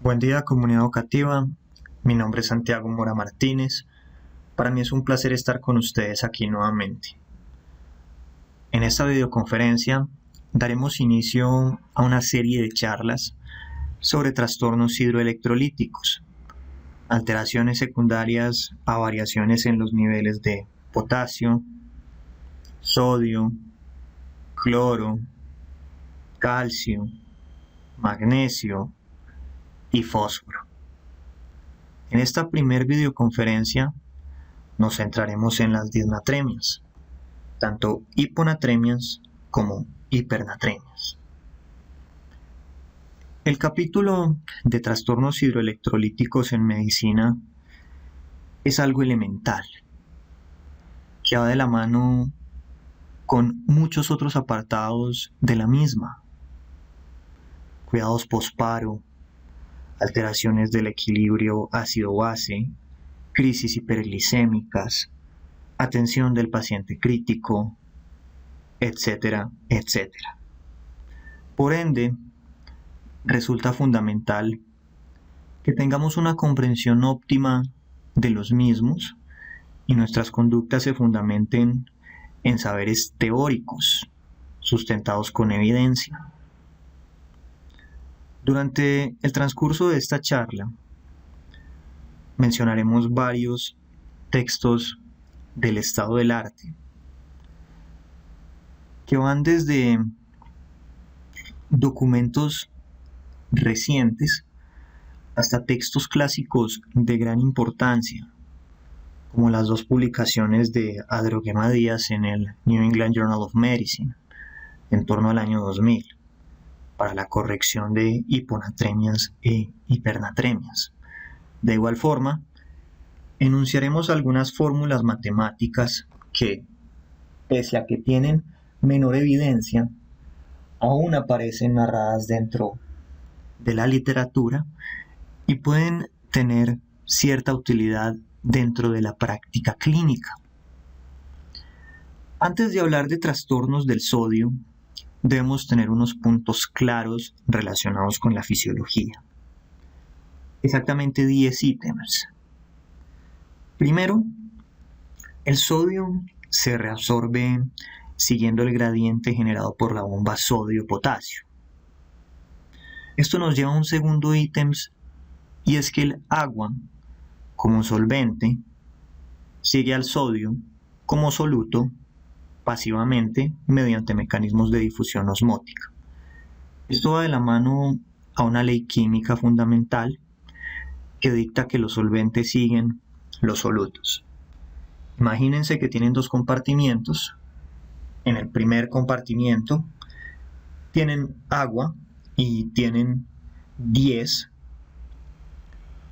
Buen día, comunidad educativa. Mi nombre es Santiago Mora Martínez. Para mí es un placer estar con ustedes aquí nuevamente. En esta videoconferencia daremos inicio a una serie de charlas sobre trastornos hidroelectrolíticos, alteraciones secundarias a variaciones en los niveles de potasio, sodio, cloro, calcio, magnesio y fósforo. En esta primer videoconferencia nos centraremos en las disnatremias, tanto hiponatremias como hipernatremias. El capítulo de trastornos hidroelectrolíticos en medicina es algo elemental, que va de la mano con muchos otros apartados de la misma: cuidados posparo, alteraciones del equilibrio ácido-base, crisis hiperglicémicas, atención del paciente crítico, etcétera, etcétera. Por ende, resulta fundamental que tengamos una comprensión óptima de los mismos y nuestras conductas se fundamenten en saberes teóricos, sustentados con evidencia. Durante el transcurso de esta charla, mencionaremos varios textos del estado del arte, que van desde documentos recientes hasta textos clásicos de gran importancia, como las dos publicaciones de Adroguema Díaz en el New England Journal of Medicine en torno al año 2000 para la corrección de hiponatremias e hipernatremias. De igual forma, enunciaremos algunas fórmulas matemáticas que, pese a que tienen menor evidencia, aún aparecen narradas dentro de la literatura y pueden tener cierta utilidad dentro de la práctica clínica. Antes de hablar de trastornos del sodio, debemos tener unos puntos claros relacionados con la fisiología. Exactamente 10 ítems. Primero, el sodio se reabsorbe siguiendo el gradiente generado por la bomba sodio-potasio. Esto nos lleva a un segundo ítem, y es que el agua, como solvente, sigue al sodio como soluto pasivamente mediante mecanismos de difusión osmótica. Esto va de la mano a una ley química fundamental que dicta que los solventes siguen los solutos. Imagínense que tienen dos compartimientos. En el primer compartimiento tienen agua y tienen 10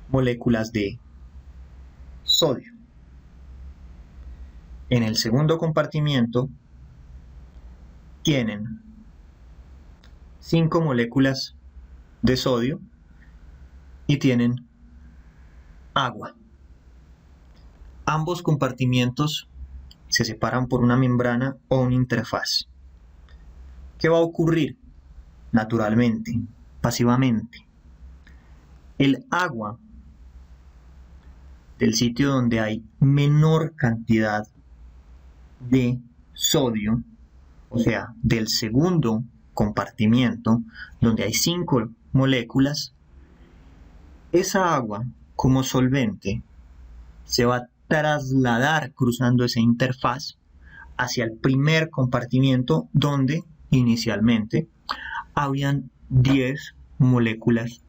moléculas de sodio. En el segundo compartimiento tienen 5 moléculas de sodio y tienen agua. Ambos compartimientos se separan por una membrana o una interfaz. ¿Qué va a ocurrir? Naturalmente, pasivamente, el agua del sitio donde hay menor cantidad de sodio, o sea, del segundo compartimiento, donde hay 5 moléculas, esa agua como solvente se va a trasladar cruzando esa interfaz hacia el primer compartimiento donde inicialmente habían 10 moléculas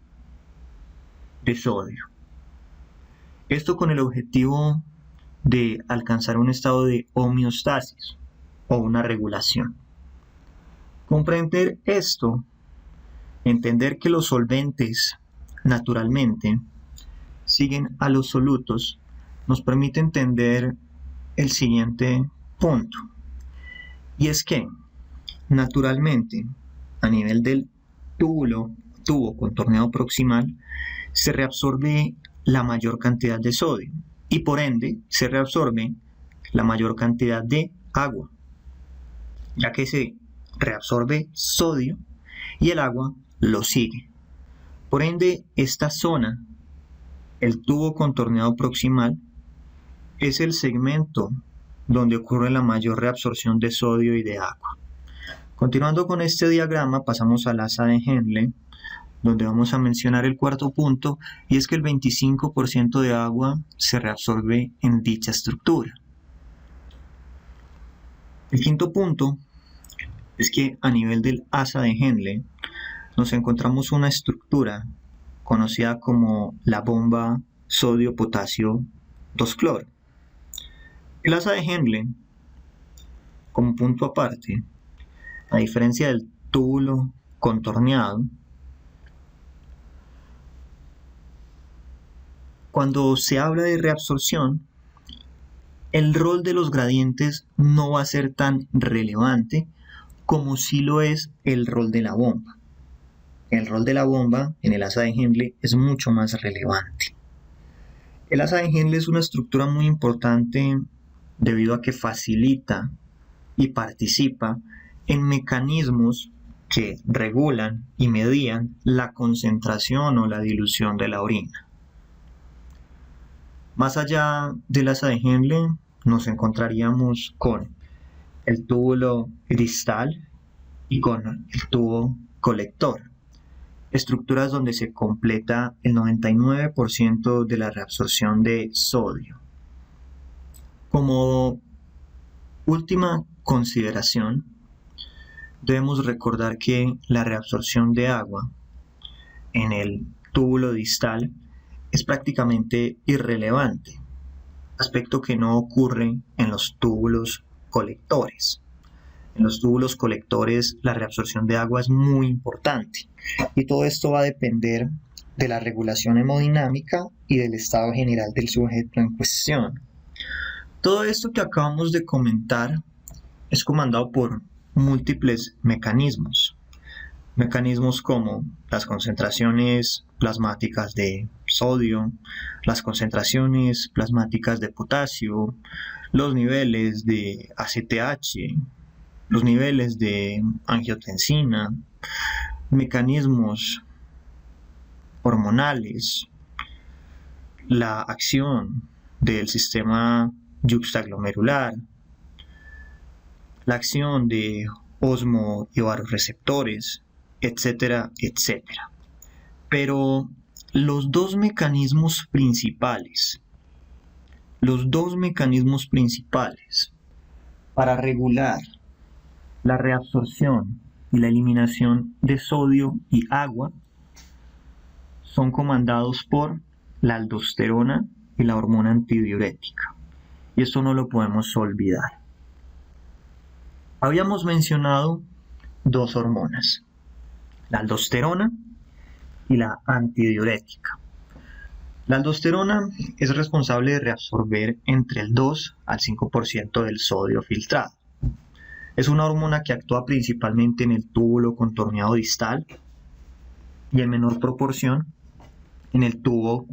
de sodio. Esto con el objetivo de alcanzar un estado de homeostasis o una regulación. Comprender esto, entender que los solventes naturalmente siguen a los solutos, nos permite entender el siguiente punto, y es que naturalmente a nivel del tubo contorneado proximal se reabsorbe la mayor cantidad de sodio y por ende se reabsorbe la mayor cantidad de agua, ya que se reabsorbe sodio y el agua lo sigue. Por ende, esta zona, el tubo contorneado proximal, es el segmento donde ocurre la mayor reabsorción de sodio y de agua. Continuando con este diagrama, pasamos al asa de Henle, donde vamos a mencionar el cuarto punto, y es que el 25% de agua se reabsorbe en dicha estructura. El quinto punto es que a nivel del asa de Henle nos encontramos una estructura conocida como la bomba sodio-potasio 2-cloro. El asa de Henle, como punto aparte, a diferencia del túbulo contorneado, cuando se habla de reabsorción, el rol de los gradientes no va a ser tan relevante como sí lo es el rol de la bomba. El rol de la bomba en el asa de Henle es mucho más relevante. El asa de Henle es una estructura muy importante debido a que facilita y participa en mecanismos que regulan y medían la concentración o la dilución de la orina. Más allá del asa de Henle nos encontraríamos con el túbulo distal y con el tubo colector, estructuras donde se completa el 99% de la reabsorción de sodio. Como última consideración, debemos recordar que la reabsorción de agua en el túbulo distal es prácticamente irrelevante, aspecto que no ocurre en los túbulos colectores. En los túbulos colectores la reabsorción de agua es muy importante y todo esto va a depender de la regulación hemodinámica y del estado general del sujeto en cuestión. Todo esto que acabamos de comentar es comandado por múltiples mecanismos. Mecanismos como las concentraciones plasmáticas de sodio, las concentraciones plasmáticas de potasio, los niveles de ACTH, los niveles de angiotensina, mecanismos hormonales, la acción del sistema yuxtaglomerular, la acción de osmo y vasoreceptores, etcétera, etcétera. Pero los dos mecanismos principales para regular la reabsorción y la eliminación de sodio y agua son comandados por la aldosterona y la hormona antidiurética. Y esto no lo podemos olvidar. Habíamos mencionado dos hormonas, la aldosterona y la antidiurética. La aldosterona es responsable de reabsorber entre el 2 al 5% del sodio filtrado. Es una hormona que actúa principalmente en el túbulo contorneado distal y en menor proporción en el tubo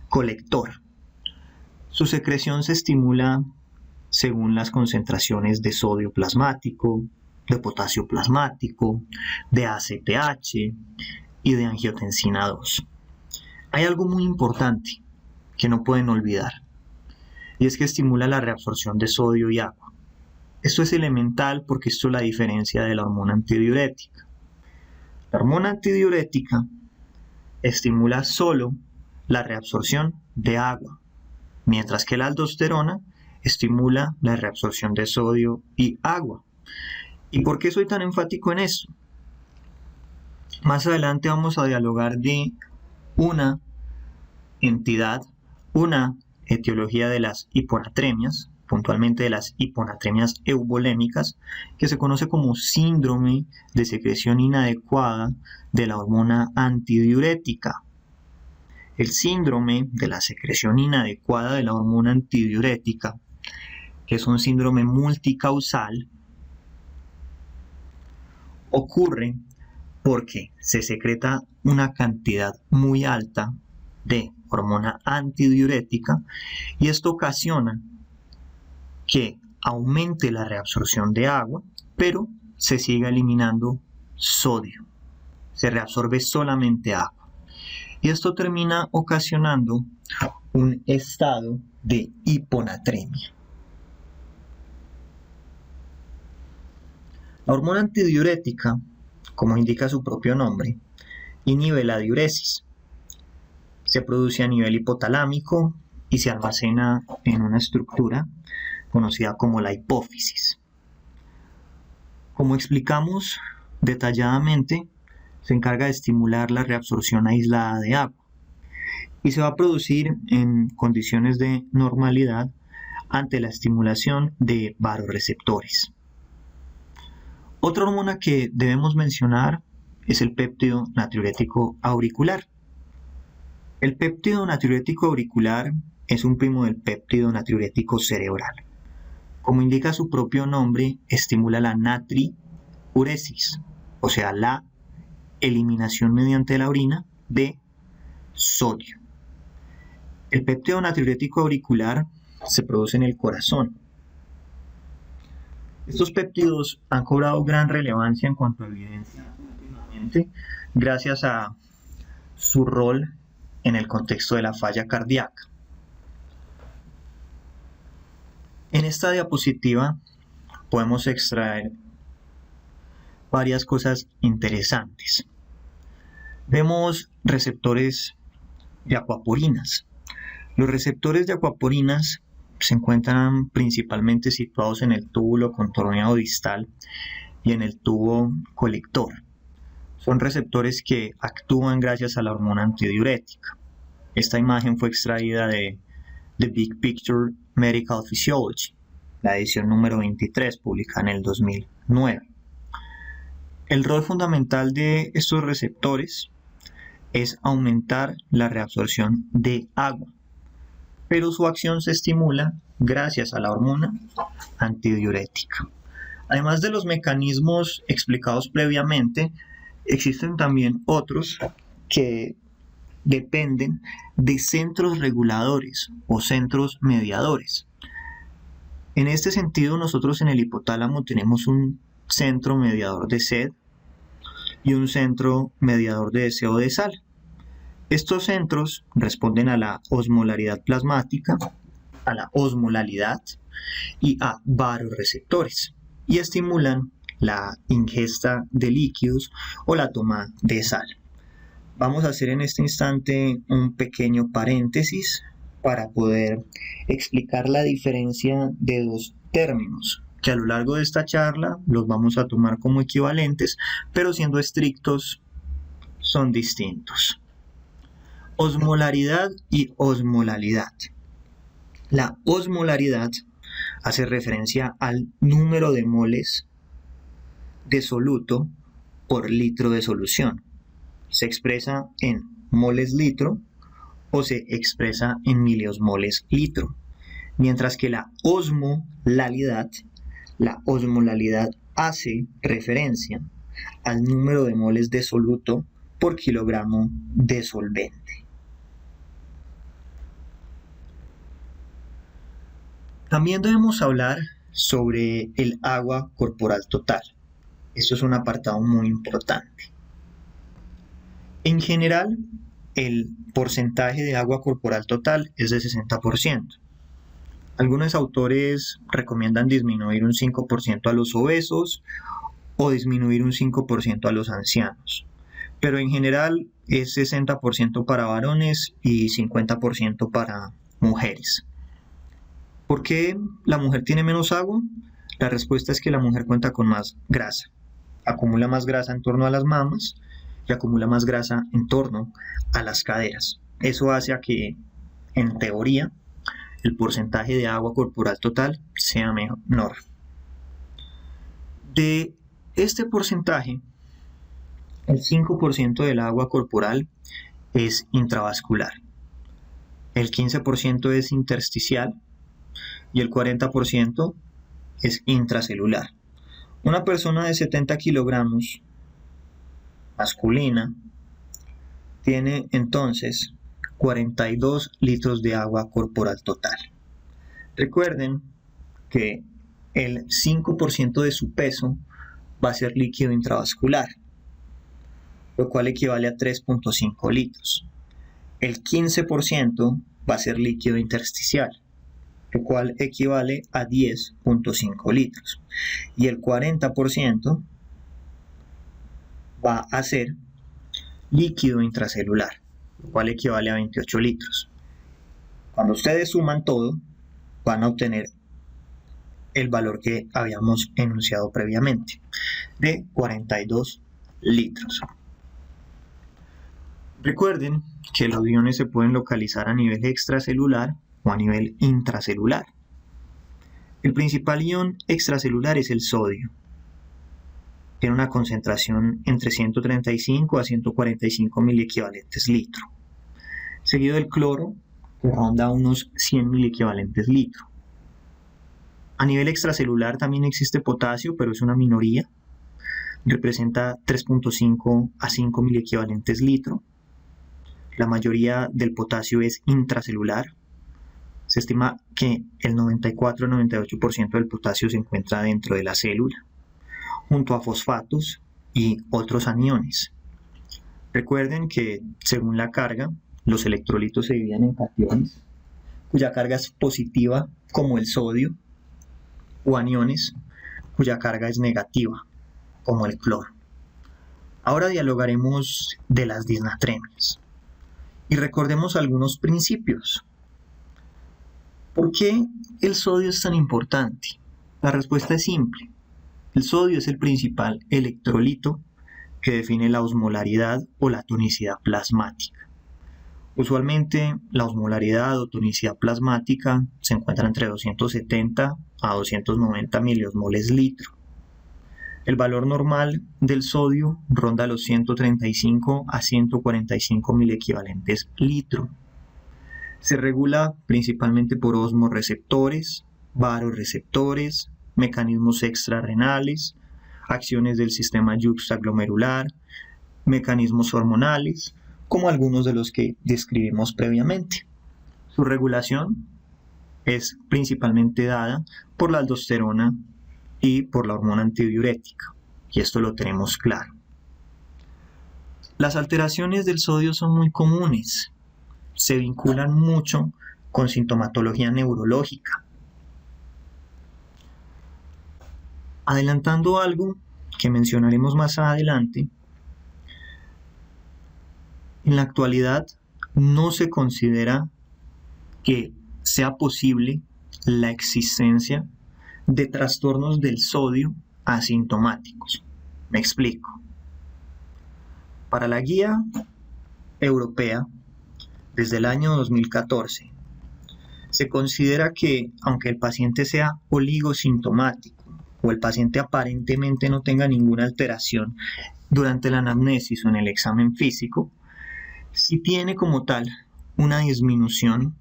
colector. Su secreción se estimula según las concentraciones de sodio plasmático, de potasio plasmático, de ACTH y de angiotensina 2. Hay algo muy importante que no pueden olvidar, y es que estimula la reabsorción de sodio y agua. Esto es elemental porque esto es la diferencia de la hormona antidiurética. La hormona antidiurética estimula solo la reabsorción de agua, mientras que la aldosterona estimula la reabsorción de sodio y agua. ¿Y por qué soy tan enfático en esto? Más adelante vamos a dialogar de una entidad, una etiología de las hiponatremias, puntualmente de las hiponatremias eubolémicas, que se conoce como síndrome de secreción inadecuada de la hormona antidiurética. El síndrome de la secreción inadecuada de la hormona antidiurética, que es un síndrome multicausal, ocurre porque se secreta una cantidad muy alta de hormona antidiurética y esto ocasiona que aumente la reabsorción de agua, pero se siga eliminando sodio. Se reabsorbe solamente agua. y esto termina ocasionando un estado de hiponatremia. La hormona antidiurética, como indica su propio nombre, inhibe la diuresis. Se produce a nivel hipotalámico y se almacena en una estructura conocida como la hipófisis. Como explicamos detalladamente, se encarga de estimular la reabsorción aislada de agua y se va a producir en condiciones de normalidad ante la estimulación de vasoreceptores. Otra hormona que debemos mencionar es el péptido natriurético auricular. El péptido natriurético auricular es un primo del péptido natriurético cerebral. Como indica su propio nombre, estimula la natriuresis, o sea, la eliminación mediante la orina de sodio. El péptido natriurético auricular se produce en el corazón. Estos péptidos han cobrado gran relevancia en cuanto a evidencia últimamente, gracias a su rol en el contexto de la falla cardíaca. En esta diapositiva podemos extraer varias cosas interesantes. Vemos receptores de aquaporinas. Los receptores de aquaporinas se encuentran principalmente situados en el túbulo contorneado distal y en el tubo colector. Son receptores que actúan gracias a la hormona antidiurética. Esta imagen fue extraída de The Big Picture Medical Physiology, la edición número 23, publicada en el 2009. El rol fundamental de estos receptores es aumentar la reabsorción de agua, pero su acción se estimula gracias a la hormona antidiurética. Además de los mecanismos explicados previamente, existen también otros que dependen de centros reguladores o centros mediadores. En este sentido, nosotros en el hipotálamo tenemos un centro mediador de sed y un centro mediador de deseo de sal. Estos centros responden a la osmolaridad plasmática, a la osmolalidad y a vasoreceptores y estimulan la ingesta de líquidos o la toma de sal. Vamos a hacer en este instante un pequeño paréntesis para poder explicar la diferencia de dos términos que a lo largo de esta charla los vamos a tomar como equivalentes, pero siendo estrictos son distintos. Osmolaridad y osmolalidad. La osmolaridad hace referencia al número de moles de soluto por litro de solución. Se expresa en moles litro o se expresa en miliosmoles litro. Mientras que la osmolalidad hace referencia al número de moles de soluto por kilogramo de solvente. También debemos hablar sobre el agua corporal total. Esto es un apartado muy importante. En general, el porcentaje de agua corporal total es de 60%. Algunos autores recomiendan disminuir un 5% a los obesos o disminuir un 5% a los ancianos. Pero en general es 60% para varones y 50% para mujeres. ¿Por qué la mujer tiene menos agua? La respuesta es que la mujer cuenta con más grasa. Acumula más grasa en torno a las mamas y acumula más grasa en torno a las caderas. Eso hace a que, en teoría, el porcentaje de agua corporal total sea menor. De este porcentaje, el 5% del agua corporal es intravascular, el 15% es intersticial y el 40% es intracelular. Una persona de 70 kilogramos masculina tiene entonces 42 litros de agua corporal total. Recuerden que el 5% de su peso va a ser líquido intravascular, lo cual equivale a 3.5 litros. el 15% va a ser líquido intersticial, lo cual equivale a 10.5 litros. Y el 40% va a ser líquido intracelular, lo cual equivale a 28 litros. Cuando ustedes suman todo, van a obtener el valor que habíamos enunciado previamente, de 42 litros. Recuerden que los iones se pueden localizar a nivel extracelular o a nivel intracelular. El principal ion extracelular es el sodio. Tiene una concentración entre 135 a 145 miliequivalentes litro. Seguido del cloro, que ronda unos 100 miliequivalentes litro. A nivel extracelular también existe potasio, pero es una minoría. Representa 3.5 a 5 miliequivalentes litro. La mayoría del potasio es intracelular. Se estima que el 94-98% del potasio se encuentra dentro de la célula, junto a fosfatos y otros aniones. Recuerden que, según la carga, los electrolitos se dividen en cationes, cuya carga es positiva, como el sodio, o aniones, cuya carga es negativa, como el cloro. Ahora dialogaremos de las disnatremias. Y recordemos algunos principios. ¿Por qué el sodio es tan importante? La respuesta es simple. El sodio es el principal electrolito que define la osmolaridad o la tonicidad plasmática. Usualmente la osmolaridad o tonicidad plasmática se encuentra entre 270 a 290 miliosmoles litro. El valor normal del sodio ronda los 135 a 145 miliequivalentes litro. Se regula principalmente por osmorreceptores, varoreceptores, mecanismos extrarrenales, acciones del sistema yuxtaglomerular, mecanismos hormonales, como algunos de los que describimos previamente. Su regulación es principalmente dada por la aldosterona y por la hormona antidiurética, y esto lo tenemos claro. Las alteraciones del sodio son muy comunes, se vinculan mucho con sintomatología neurológica. Adelantando algo que mencionaremos más adelante, en la actualidad no se considera que sea posible la existencia de trastornos del sodio asintomáticos. Me explico. Para la guía europea, desde el año 2014, se considera que, aunque el paciente sea oligosintomático o el paciente aparentemente no tenga ninguna alteración durante la anamnesis o en el examen físico, si tiene como tal una disminución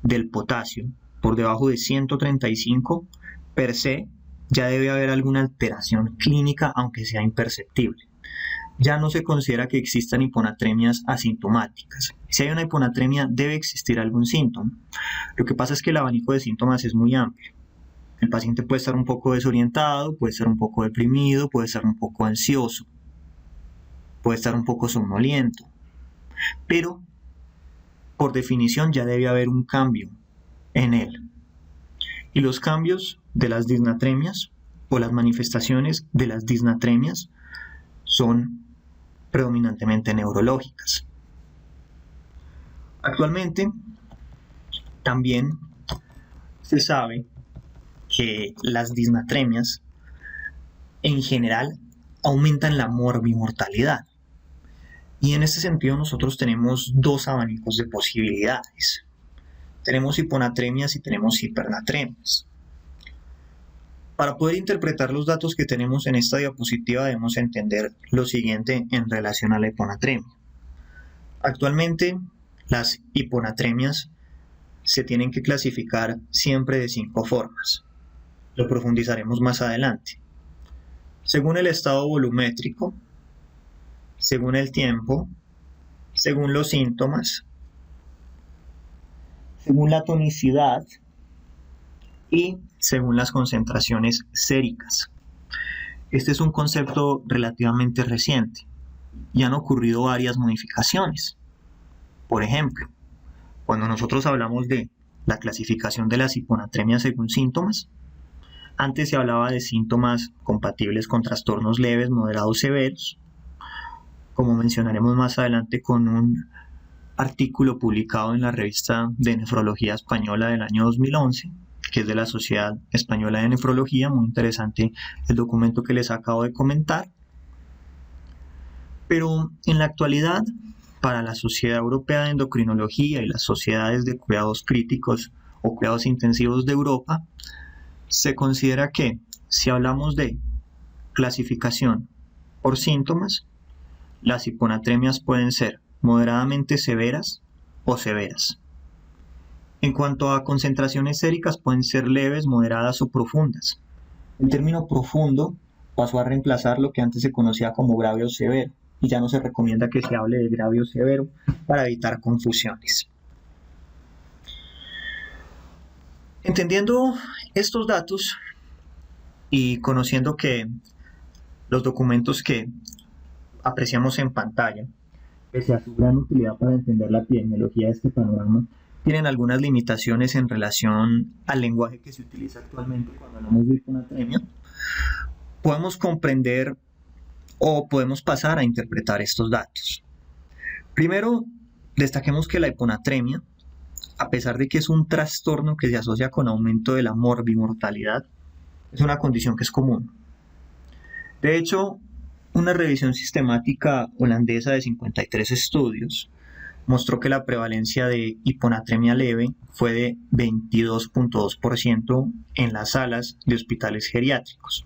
del potasio por debajo de 135, per se ya debe haber alguna alteración clínica, aunque sea imperceptible. Ya no se considera que existan hiponatremias asintomáticas. Si hay una hiponatremia, debe existir algún síntoma. Lo que pasa es que el abanico de síntomas es muy amplio. El paciente puede estar un poco desorientado, puede estar un poco deprimido, puede estar un poco ansioso, puede estar un poco somnoliento. Pero, por definición, ya debe haber un cambio en él. Y los cambios de las disnatremias o las manifestaciones de las disnatremias son predominantemente neurológicas. Actualmente, también se sabe que las disnatremias en general aumentan la morbimortalidad. Y en este sentido nosotros tenemos dos abanicos de posibilidades. Tenemos hiponatremias y tenemos hipernatremias. Para poder interpretar los datos que tenemos en esta diapositiva debemos entender lo siguiente en relación a la hiponatremia. Actualmente las hiponatremias se tienen que clasificar siempre de 5 formas. Lo profundizaremos más adelante. Según el estado volumétrico, según el tiempo, según los síntomas, según la tonicidad y según las concentraciones séricas. Este es un concepto relativamente reciente y han ocurrido varias modificaciones. Por ejemplo, cuando nosotros hablamos de la clasificación de las hiponatremias según síntomas, antes se hablaba de síntomas compatibles con trastornos leves, moderados, severos, como mencionaremos más adelante con un artículo publicado en la revista de Nefrología Española del año 2011, que es de la Sociedad Española de Nefrología. Muy interesante el documento que les acabo de comentar. Pero en la actualidad, para la Sociedad Europea de Endocrinología y las sociedades de cuidados críticos o cuidados intensivos de Europa, se considera que si hablamos de clasificación por síntomas, las hiponatremias pueden ser moderadamente severas o severas. En cuanto a concentraciones séricas, pueden ser leves, moderadas o profundas. El término profundo pasó a reemplazar lo que antes se conocía como grave o severo, y ya no se recomienda que se hable de grave o severo para evitar confusiones. Entendiendo estos datos y conociendo que los documentos que apreciamos en pantalla, pese a su gran utilidad para entender la epidemiología de este panorama, tienen algunas limitaciones en relación al lenguaje que se utiliza actualmente cuando hablamos de hiponatremia, podemos comprender o podemos pasar a interpretar estos datos. Primero, destaquemos que la hiponatremia, a pesar de que es un trastorno que se asocia con aumento de la morbimortalidad, es una condición que es común. De hecho, una revisión sistemática holandesa de 53 estudios mostró que la prevalencia de hiponatremia leve fue de 22.2% en las salas de hospitales geriátricos,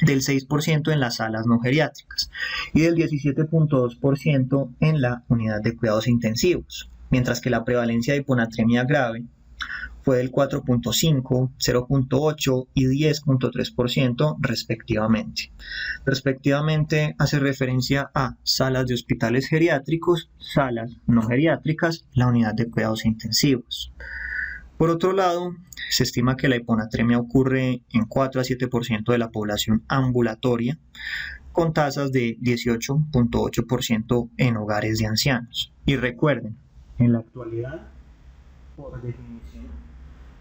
del 6% en las salas no geriátricas y del 17.2% en la unidad de cuidados intensivos, mientras que la prevalencia de hiponatremia grave fue del 4.5, 0.8 y 10.3% respectivamente. Respectivamente hace referencia a salas de hospitales geriátricos, salas no geriátricas, la unidad de cuidados intensivos. Por otro lado, se estima que la hiponatremia ocurre en 4 a 7% de la población ambulatoria, con tasas de 18.8% en hogares de ancianos. Y recuerden, en la actualidad, por definición,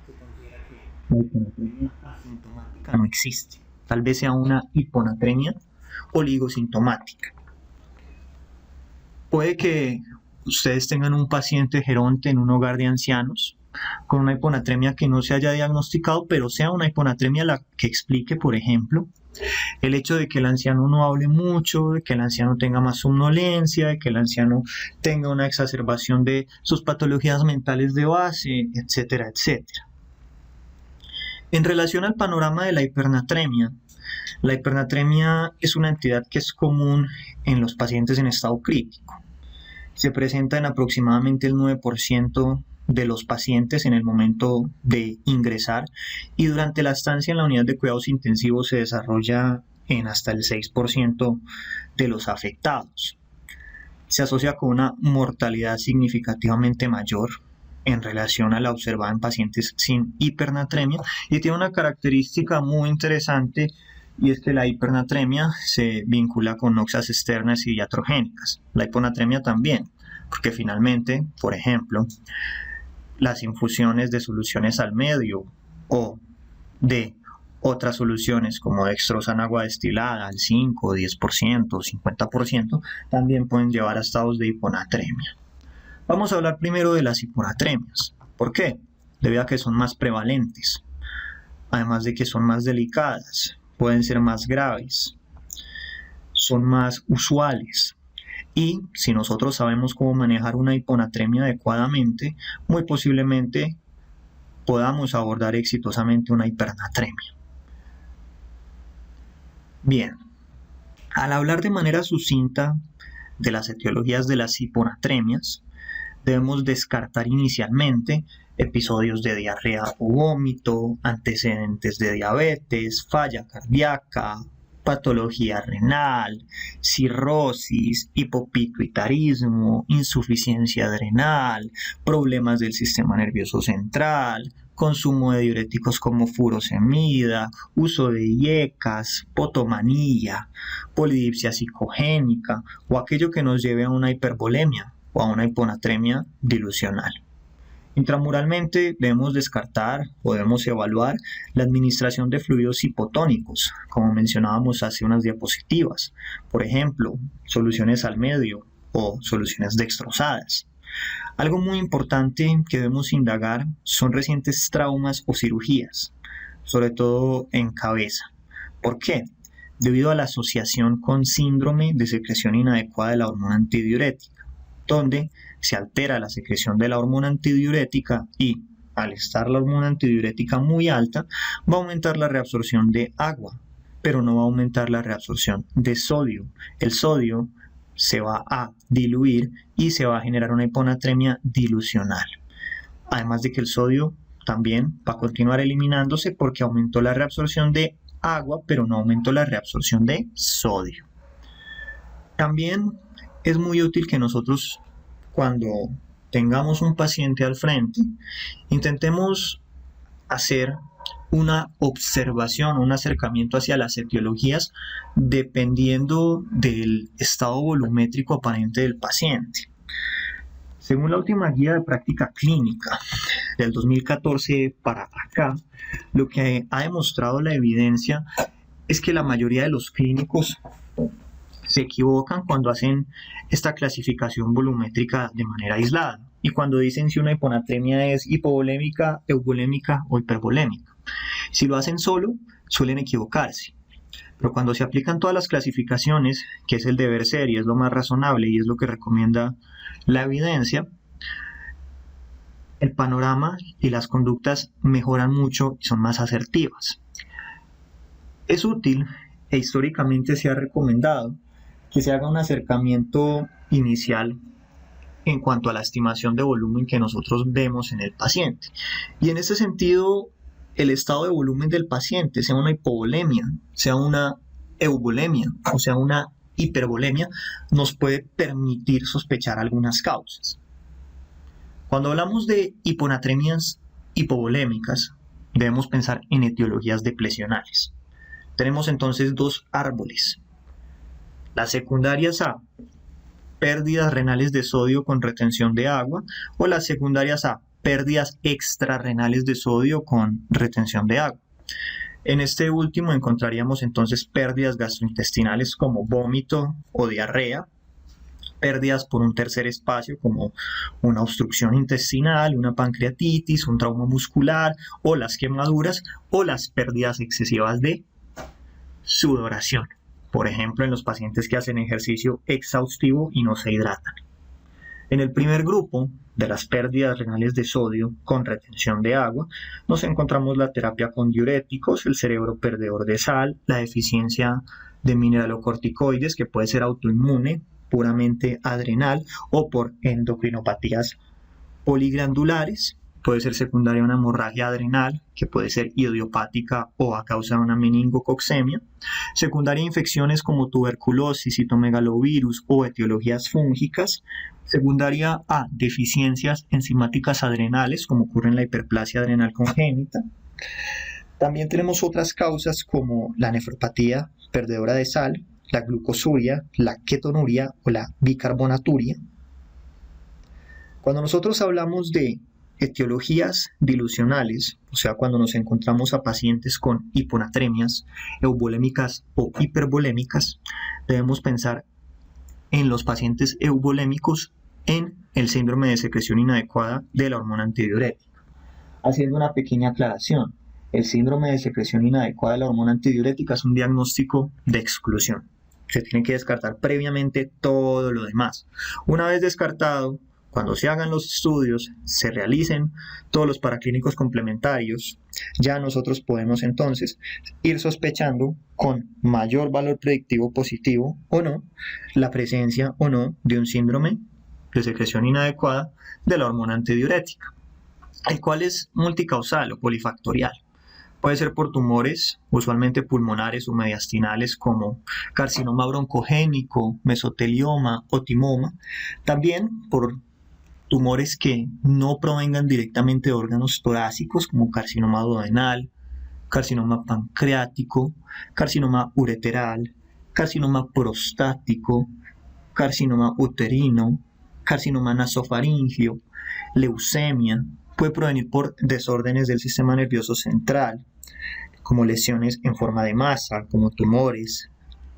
se considera que la hiponatremia asintomática no existe. Tal vez sea una hiponatremia oligosintomática. Puede que ustedes tengan un paciente geronte en un hogar de ancianos con una hiponatremia que no se haya diagnosticado, pero sea una hiponatremia la que explique, por ejemplo, el hecho de que el anciano no hable mucho, de que el anciano tenga más somnolencia, de que el anciano tenga una exacerbación de sus patologías mentales de base, etcétera, etcétera. En relación al panorama de la hipernatremia es una entidad que es común en los pacientes en estado crítico. Se presenta en aproximadamente el 9% de los pacientes en el momento de ingresar y durante la estancia en la unidad de cuidados intensivos se desarrolla en hasta el 6% de los afectados. Se asocia con una mortalidad significativamente mayor en relación a la observada en pacientes sin hipernatremia y tiene una característica muy interesante, y es que la hipernatremia se vincula con noxias externas y iatrogénicas. La hiponatremia también, porque finalmente, por ejemplo, las infusiones de soluciones al medio o de otras soluciones como dextrosa en agua destilada al 5, 10%, 50% también pueden llevar a estados de hiponatremia. Vamos a hablar primero de las hiponatremias. ¿Por qué? Debido a que son más prevalentes, además de que son más delicadas, pueden ser más graves, son más usuales. Y si nosotros sabemos cómo manejar una hiponatremia adecuadamente, muy posiblemente podamos abordar exitosamente una hipernatremia. Bien, al hablar de manera sucinta de las etiologías de las hiponatremias, debemos descartar inicialmente episodios de diarrea o vómito, antecedentes de diabetes, falla cardíaca, patología renal, cirrosis, hipopituitarismo, insuficiencia adrenal, problemas del sistema nervioso central, consumo de diuréticos como furosemida, uso de IECAS, potomanía, polidipsia psicogénica o aquello que nos lleve a una hipervolemia o a una hiponatremia dilucional. Intramuralmente debemos descartar o debemos evaluar la administración de fluidos hipotónicos, como mencionábamos hace unas diapositivas, por ejemplo, soluciones al medio o soluciones dextrosadas. Algo muy importante que debemos indagar son recientes traumas o cirugías, sobre todo en cabeza. ¿Por qué? Debido a la asociación con síndrome de secreción inadecuada de la hormona antidiurética, donde se altera la secreción de la hormona antidiurética y, al estar la hormona antidiurética muy alta, va a aumentar la reabsorción de agua, pero no va a aumentar la reabsorción de sodio. El sodio se va a diluir y se va a generar una hiponatremia dilucional. Además de que el sodio también va a continuar eliminándose porque aumentó la reabsorción de agua, pero no aumentó la reabsorción de sodio. También es muy útil que nosotros, cuando tengamos un paciente al frente, intentemos hacer una observación, un acercamiento hacia las etiologías dependiendo del estado volumétrico aparente del paciente. Según la última guía de práctica clínica del 2014 para acá, lo que ha demostrado la evidencia es que la mayoría de los clínicos se equivocan cuando hacen esta clasificación volumétrica de manera aislada y cuando dicen si una hiponatremia es hipovolémica, euvolémica o hipervolémica. Si lo hacen solo, suelen equivocarse. Pero cuando se aplican todas las clasificaciones, que es el deber ser y es lo más razonable y es lo que recomienda la evidencia, el panorama y las conductas mejoran mucho y son más asertivas. Es útil e históricamente se ha recomendado que se haga un acercamiento inicial en cuanto a la estimación de volumen que nosotros vemos en el paciente. Y en ese sentido, el estado de volumen del paciente, sea una hipovolemia, sea una euvolemia o sea una hipervolemia, nos puede permitir sospechar algunas causas. Cuando hablamos de hiponatremias hipovolémicas, debemos pensar en etiologías deplecionales. Tenemos entonces dos árboles. Las secundarias a pérdidas renales de sodio con retención de agua o las secundarias a pérdidas extrarrenales de sodio con retención de agua. En este último encontraríamos entonces pérdidas gastrointestinales como vómito o diarrea, pérdidas por un tercer espacio como una obstrucción intestinal, una pancreatitis, un trauma muscular o las quemaduras o las pérdidas excesivas de sudoración. Por ejemplo, en los pacientes que hacen ejercicio exhaustivo y no se hidratan. En el primer grupo de las pérdidas renales de sodio con retención de agua, nos encontramos la terapia con diuréticos, el cerebro perdedor de sal, la deficiencia de mineralocorticoides que puede ser autoinmune, puramente adrenal o por endocrinopatías poliglandulares. Puede ser secundaria a una hemorragia adrenal, que puede ser idiopática o a causa de una meningococcemia. Secundaria a infecciones como tuberculosis, citomegalovirus o etiologías fúngicas. Secundaria a deficiencias enzimáticas adrenales, como ocurre en la hiperplasia adrenal congénita. También tenemos otras causas como la nefropatía perdedora de sal, la glucosuria, la ketonuria o la bicarbonaturia. Cuando nosotros hablamos de etiologías dilucionales, o sea, cuando nos encontramos a pacientes con hiponatremias euvolémicas o hipervolémicas, debemos pensar en los pacientes euvolémicos en el síndrome de secreción inadecuada de la hormona antidiurética. Haciendo una pequeña aclaración, el síndrome de secreción inadecuada de la hormona antidiurética es un diagnóstico de exclusión. Se tiene que descartar previamente todo lo demás. Una vez descartado, cuando se hagan los estudios, se realicen todos los paraclínicos complementarios, ya nosotros podemos entonces ir sospechando con mayor valor predictivo positivo o no la presencia o no de un síndrome de secreción inadecuada de la hormona antidiurética, el cual es multicausal o polifactorial. Puede ser por tumores, usualmente pulmonares o mediastinales, como carcinoma broncogénico, mesotelioma o timoma. También por tumores que no provengan directamente de órganos torácicos, como carcinoma duodenal, carcinoma pancreático, carcinoma ureteral, carcinoma prostático, carcinoma uterino, carcinoma nasofaríngeo, leucemia, puede provenir por desórdenes del sistema nervioso central, como lesiones en forma de masa, como tumores,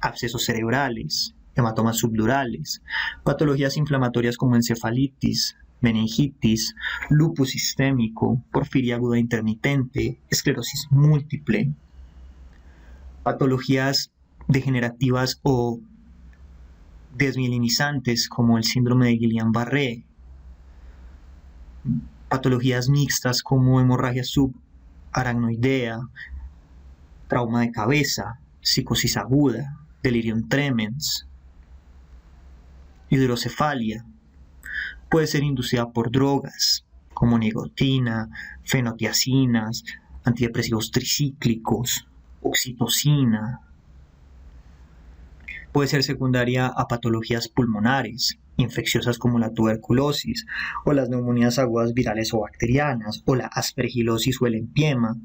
abscesos cerebrales, hematomas subdurales, patologías inflamatorias como encefalitis, meningitis, lupus sistémico, porfiria aguda intermitente, esclerosis múltiple, patologías degenerativas o desmielinizantes como el síndrome de Guillain-Barré, patologías mixtas como hemorragia subaracnoidea, trauma de cabeza, psicosis aguda, delirium tremens, hidrocefalia. Puede ser inducida por drogas como nicotina, fenotiacinas, antidepresivos tricíclicos, oxitocina. Puede ser secundaria a patologías pulmonares, infecciosas como la tuberculosis, o las neumonías agudas virales o bacterianas, o la aspergilosis o el empiema.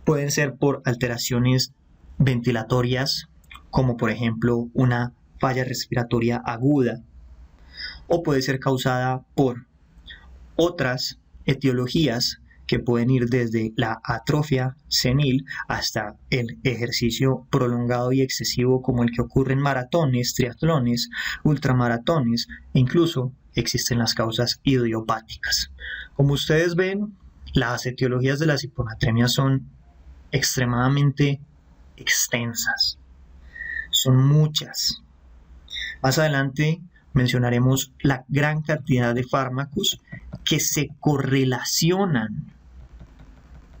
Pueden ser por alteraciones ventilatorias, como por ejemplo una falla respiratoria aguda, o puede ser causada por otras etiologías que pueden ir desde la atrofia senil hasta el ejercicio prolongado y excesivo como el que ocurre en maratones, triatlones, ultramaratones e incluso existen las causas idiopáticas. Como ustedes ven, las etiologías de las hiponatremias son extremadamente extensas, son muchas. Más adelante mencionaremos la gran cantidad de fármacos que se correlacionan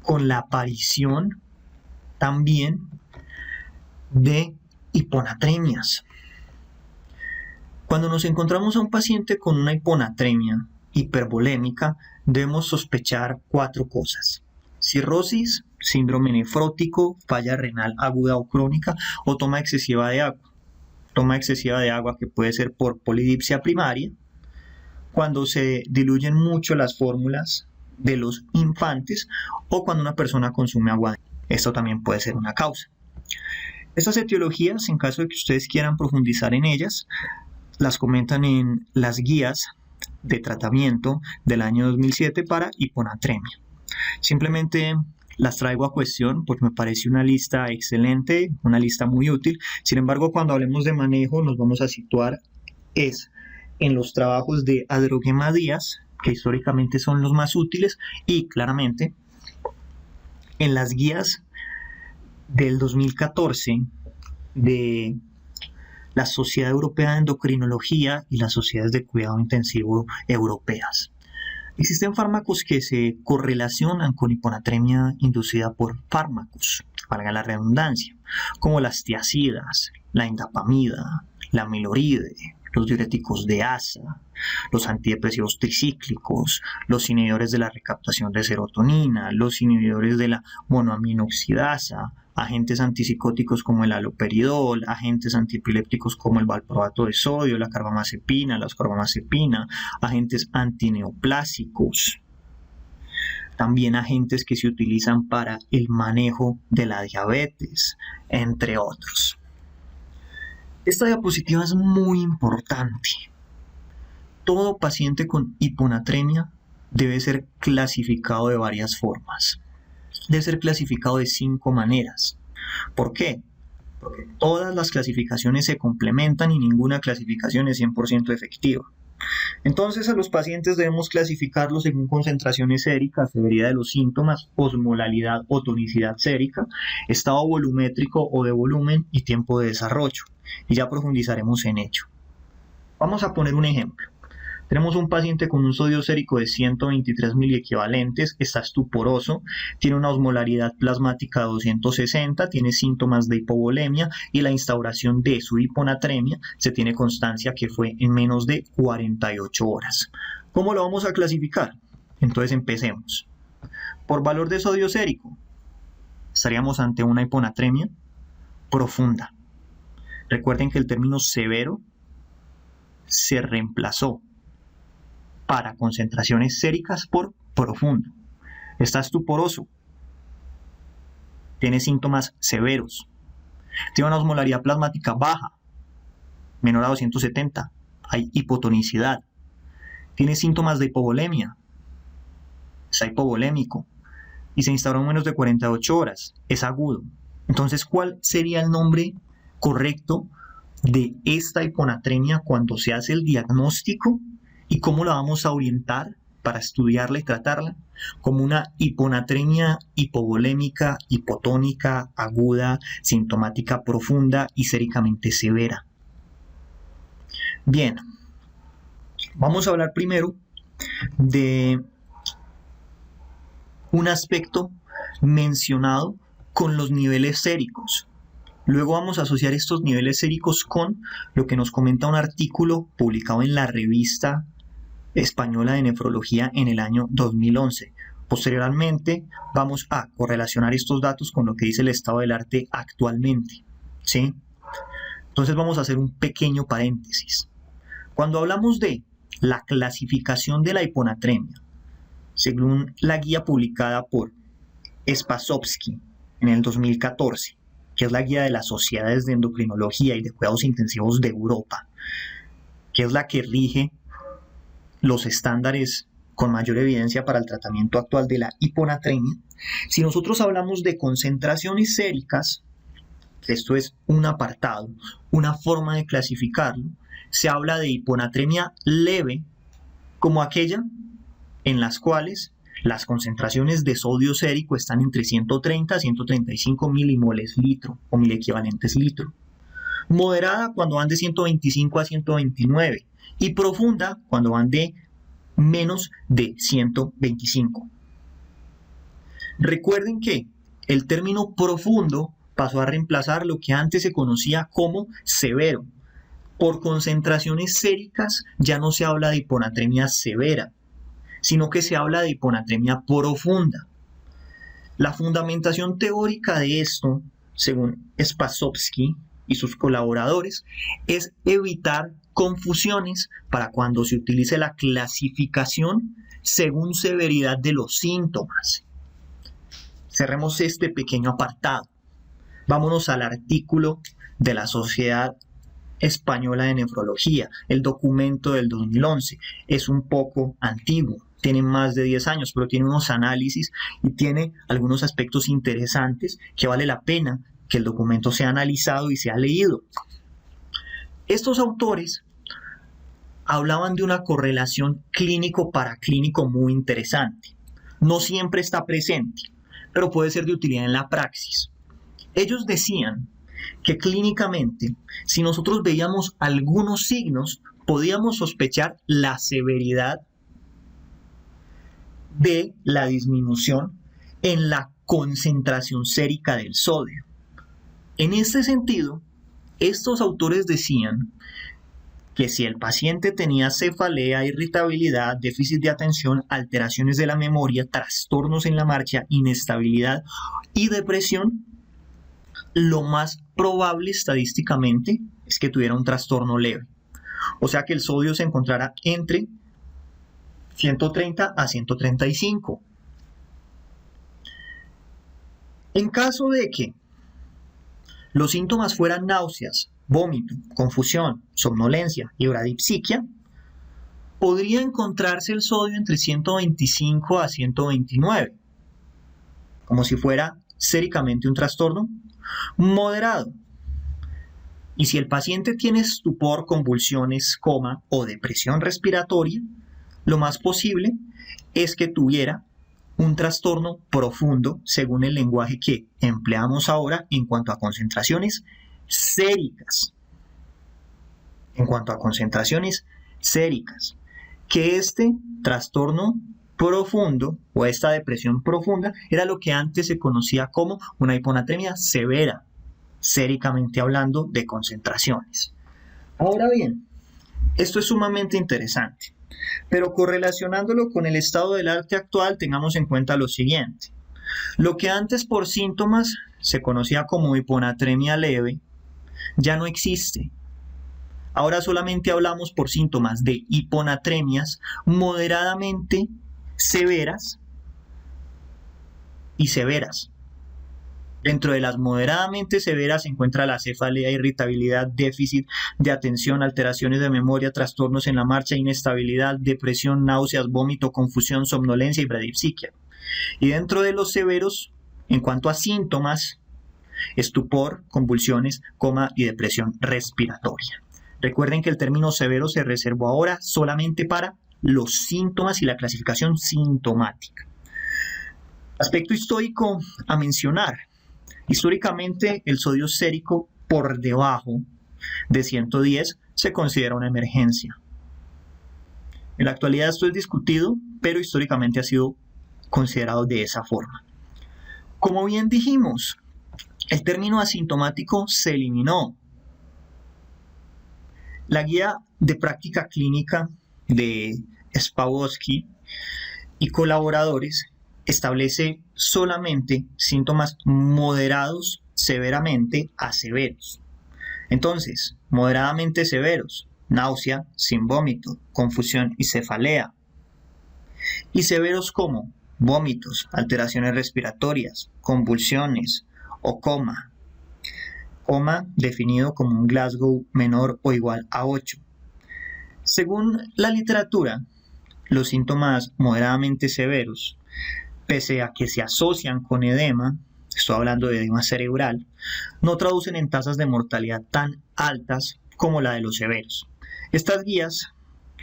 con la aparición también de hiponatremias. Cuando nos encontramos a un paciente con una hiponatremia hipervolémica, debemos sospechar 4 cosas: cirrosis, síndrome nefrótico, falla renal aguda o crónica o toma excesiva de agua. Toma excesiva de agua que puede ser por polidipsia primaria, cuando se diluyen mucho las fórmulas de los infantes o cuando una persona consume agua. Esto también puede ser una causa. Estas etiologías, en caso de que ustedes quieran profundizar en ellas, las comentan en las guías de tratamiento del año 2007 para hiponatremia. Simplemente las traigo a cuestión porque me parece una lista excelente, una lista muy útil. Sin embargo, cuando hablemos de manejo nos vamos a situar en los trabajos de Adroguema Díaz, que históricamente son los más útiles, y claramente en las guías del 2014 de la Sociedad Europea de Endocrinología y las sociedades de cuidado intensivo europeas. Existen fármacos que se correlacionan con hiponatremia inducida por fármacos, valga la redundancia, como las tiazidas, la indapamida, la amiloride, los diuréticos de asa, los antidepresivos tricíclicos, los inhibidores de la recaptación de serotonina, los inhibidores de la monoaminoxidasa, agentes antipsicóticos como el haloperidol, agentes antiepilépticos como el valproato de sodio, la carbamazepina, la ascorbamazepina, agentes antineoplásicos. También agentes que se utilizan para el manejo de la diabetes, entre otros. Esta diapositiva es muy importante. Todo paciente con hiponatremia debe ser clasificado de varias formas. Debe ser clasificado de 5 maneras. ¿Por qué? Porque todas las clasificaciones se complementan y ninguna clasificación es 100% efectiva. Entonces a los pacientes debemos clasificarlos según concentraciones séricas, severidad de los síntomas, osmolalidad o tonicidad sérica, estado volumétrico o de volumen y tiempo de desarrollo. Y ya profundizaremos en ello. Vamos a poner un ejemplo. Tenemos un paciente con un sodio sérico de 123 miliequivalentes, está estuporoso, tiene una osmolaridad plasmática de 260, tiene síntomas de hipovolemia y la instauración de su hiponatremia se tiene constancia que fue en menos de 48 horas. ¿Cómo lo vamos a clasificar? Entonces empecemos. Por valor de sodio sérico, estaríamos ante una hiponatremia profunda. Recuerden que el término severo se reemplazó para concentraciones séricas por profundo. Está estuporoso, tiene síntomas severos, tiene una osmolaridad plasmática baja, menor a 270, hay hipotonicidad, tiene síntomas de hipovolemia, está hipovolémico y se instauró en menos de 48 horas, es agudo. Entonces, ¿cuál sería el nombre correcto de esta hiponatremia cuando se hace el diagnóstico y cómo la vamos a orientar para estudiarla y tratarla? Como una hiponatremia hipovolémica, hipotónica, aguda, sintomática profunda y séricamente severa. Bien, vamos a hablar primero de un aspecto mencionado con los niveles séricos. Luego vamos a asociar estos niveles séricos con lo que nos comenta un artículo publicado en la Revista Española de Nefrología en el año 2011. Posteriormente vamos a correlacionar estos datos con lo que dice el estado del arte actualmente, ¿sí? Entonces vamos a hacer un pequeño paréntesis. Cuando hablamos de la clasificación de la hiponatremia, según la guía publicada por Spasovsky en el 2014, que es la guía de las sociedades de endocrinología y de cuidados intensivos de Europa, que es la que rige los estándares con mayor evidencia para el tratamiento actual de la hiponatremia. Si nosotros hablamos de concentraciones séricas, esto es un apartado, una forma de clasificarlo, se habla de hiponatremia leve como aquella en las cuales las concentraciones de sodio sérico están entre 130 a 135 milimoles litro o milequivalentes litro. Moderada cuando van de 125 a 129 y profunda cuando van de menos de 125. Recuerden que el término profundo pasó a reemplazar lo que antes se conocía como severo. Por concentraciones séricas ya no se habla de hiponatremia severa, sino que se habla de hiponatremia profunda. La fundamentación teórica de esto, según Spasovsky y sus colaboradores, es evitar confusiones para cuando se utilice la clasificación según severidad de los síntomas. Cerremos este pequeño apartado. Vámonos al artículo de la Sociedad Española de Nefrología, el documento del 2011. Es un poco antiguo, tiene más de 10 años, pero tiene unos análisis y tiene algunos aspectos interesantes que vale la pena que el documento sea analizado y sea leído. Estos autores hablaban de una correlación clínico-paraclínico muy interesante. No siempre está presente, pero puede ser de utilidad en la praxis. Ellos decían que clínicamente, si nosotros veíamos algunos signos, podíamos sospechar la severidad de la disminución en la concentración sérica del sodio. En este sentido, estos autores decían que si el paciente tenía cefalea, irritabilidad, déficit de atención, alteraciones de la memoria, trastornos en la marcha, inestabilidad y depresión, lo más probable estadísticamente es que tuviera un trastorno leve. O sea que el sodio se encontrará entre 130 a 135. En caso de que los síntomas fueran náuseas, vómito, confusión, somnolencia y bradipsiquia, podría encontrarse el sodio entre 125 a 129, como si fuera séricamente un trastorno moderado. Y si el paciente tiene estupor, convulsiones, coma o depresión respiratoria, lo más posible es que tuviera un trastorno profundo según el lenguaje que empleamos ahora en cuanto a concentraciones séricas. En cuanto a concentraciones séricas, que este trastorno profundo o esta depresión profunda era lo que antes se conocía como una hiponatremia severa, séricamente hablando de concentraciones. Ahora bien, esto es sumamente interesante, pero correlacionándolo con el estado del arte actual, tengamos en cuenta lo siguiente. Lo que antes por síntomas se conocía como hiponatremia leve, ya no existe. Ahora solamente hablamos por síntomas de hiponatremias moderadamente severas y severas. Dentro de las moderadamente severas se encuentra la cefalea, irritabilidad, déficit de atención, alteraciones de memoria, trastornos en la marcha, inestabilidad, depresión, náuseas, vómito, confusión, somnolencia y bradipsiquia. Y dentro de los severos, en cuanto a síntomas, estupor, convulsiones, coma y depresión respiratoria. Recuerden que el término severo se reservó ahora solamente para los síntomas y la clasificación sintomática. Aspecto histórico a mencionar. Históricamente, el sodio sérico por debajo de 110 se considera una emergencia. En la actualidad esto es discutido, pero históricamente ha sido considerado de esa forma. Como bien dijimos, el término asintomático se eliminó. La guía de práctica clínica de Spavosky y colaboradores establece solamente síntomas moderados severamente a severos. Entonces, moderadamente severos, náusea sin vómito, confusión y cefalea. Y severos como vómitos, alteraciones respiratorias, convulsiones o coma. Coma definido como un Glasgow menor o igual a 8. Según la literatura, los síntomas moderadamente severos, pese a que se asocian con edema, estoy hablando de edema cerebral, no traducen en tasas de mortalidad tan altas como la de los severos. Estas guías,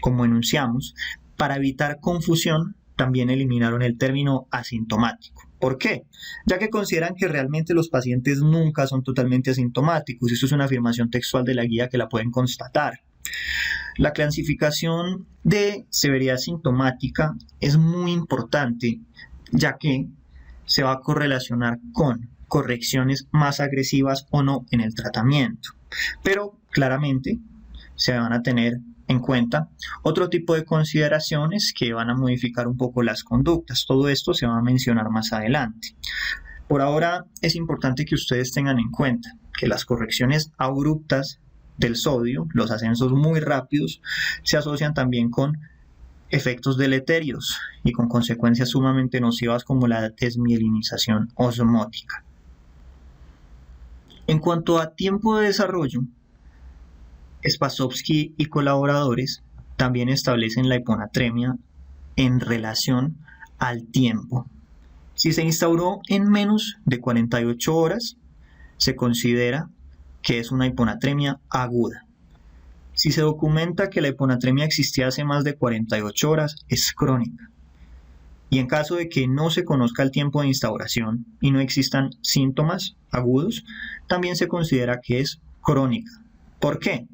como enunciamos, para evitar confusión, también eliminaron el término asintomático. ¿Por qué? Ya que consideran que realmente los pacientes nunca son totalmente asintomáticos. Esto es una afirmación textual de la guía que la pueden constatar. La clasificación de severidad sintomática es muy importante, ya que se va a correlacionar con correcciones más agresivas o no en el tratamiento. Pero claramente se van a tener en cuenta otro tipo de consideraciones que van a modificar un poco las conductas. Todo esto se va a mencionar más adelante. Por ahora es importante que ustedes tengan en cuenta que las correcciones abruptas del sodio, los ascensos muy rápidos, se asocian también con efectos deleterios y con consecuencias sumamente nocivas como la desmielinización osmótica. En cuanto a tiempo de desarrollo, Spasovsky y colaboradores también establecen la hiponatremia en relación al tiempo. Si se instauró en menos de 48 horas, se considera que es una hiponatremia aguda. Si se documenta que la hiponatremia existía hace más de 48 horas, es crónica. Y en caso de que no se conozca el tiempo de instauración y no existan síntomas agudos, también se considera que es crónica. ¿Por qué?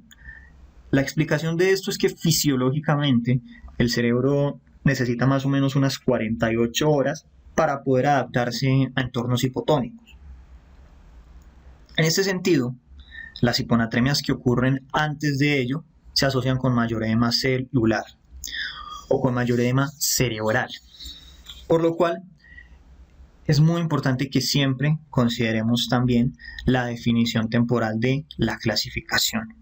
La explicación de esto es que fisiológicamente el cerebro necesita más o menos unas 48 horas para poder adaptarse a entornos hipotónicos. En este sentido, las hiponatremias que ocurren antes de ello se asocian con mayor edema celular o con mayor edema cerebral, por lo cual es muy importante que siempre consideremos también la definición temporal de la clasificación.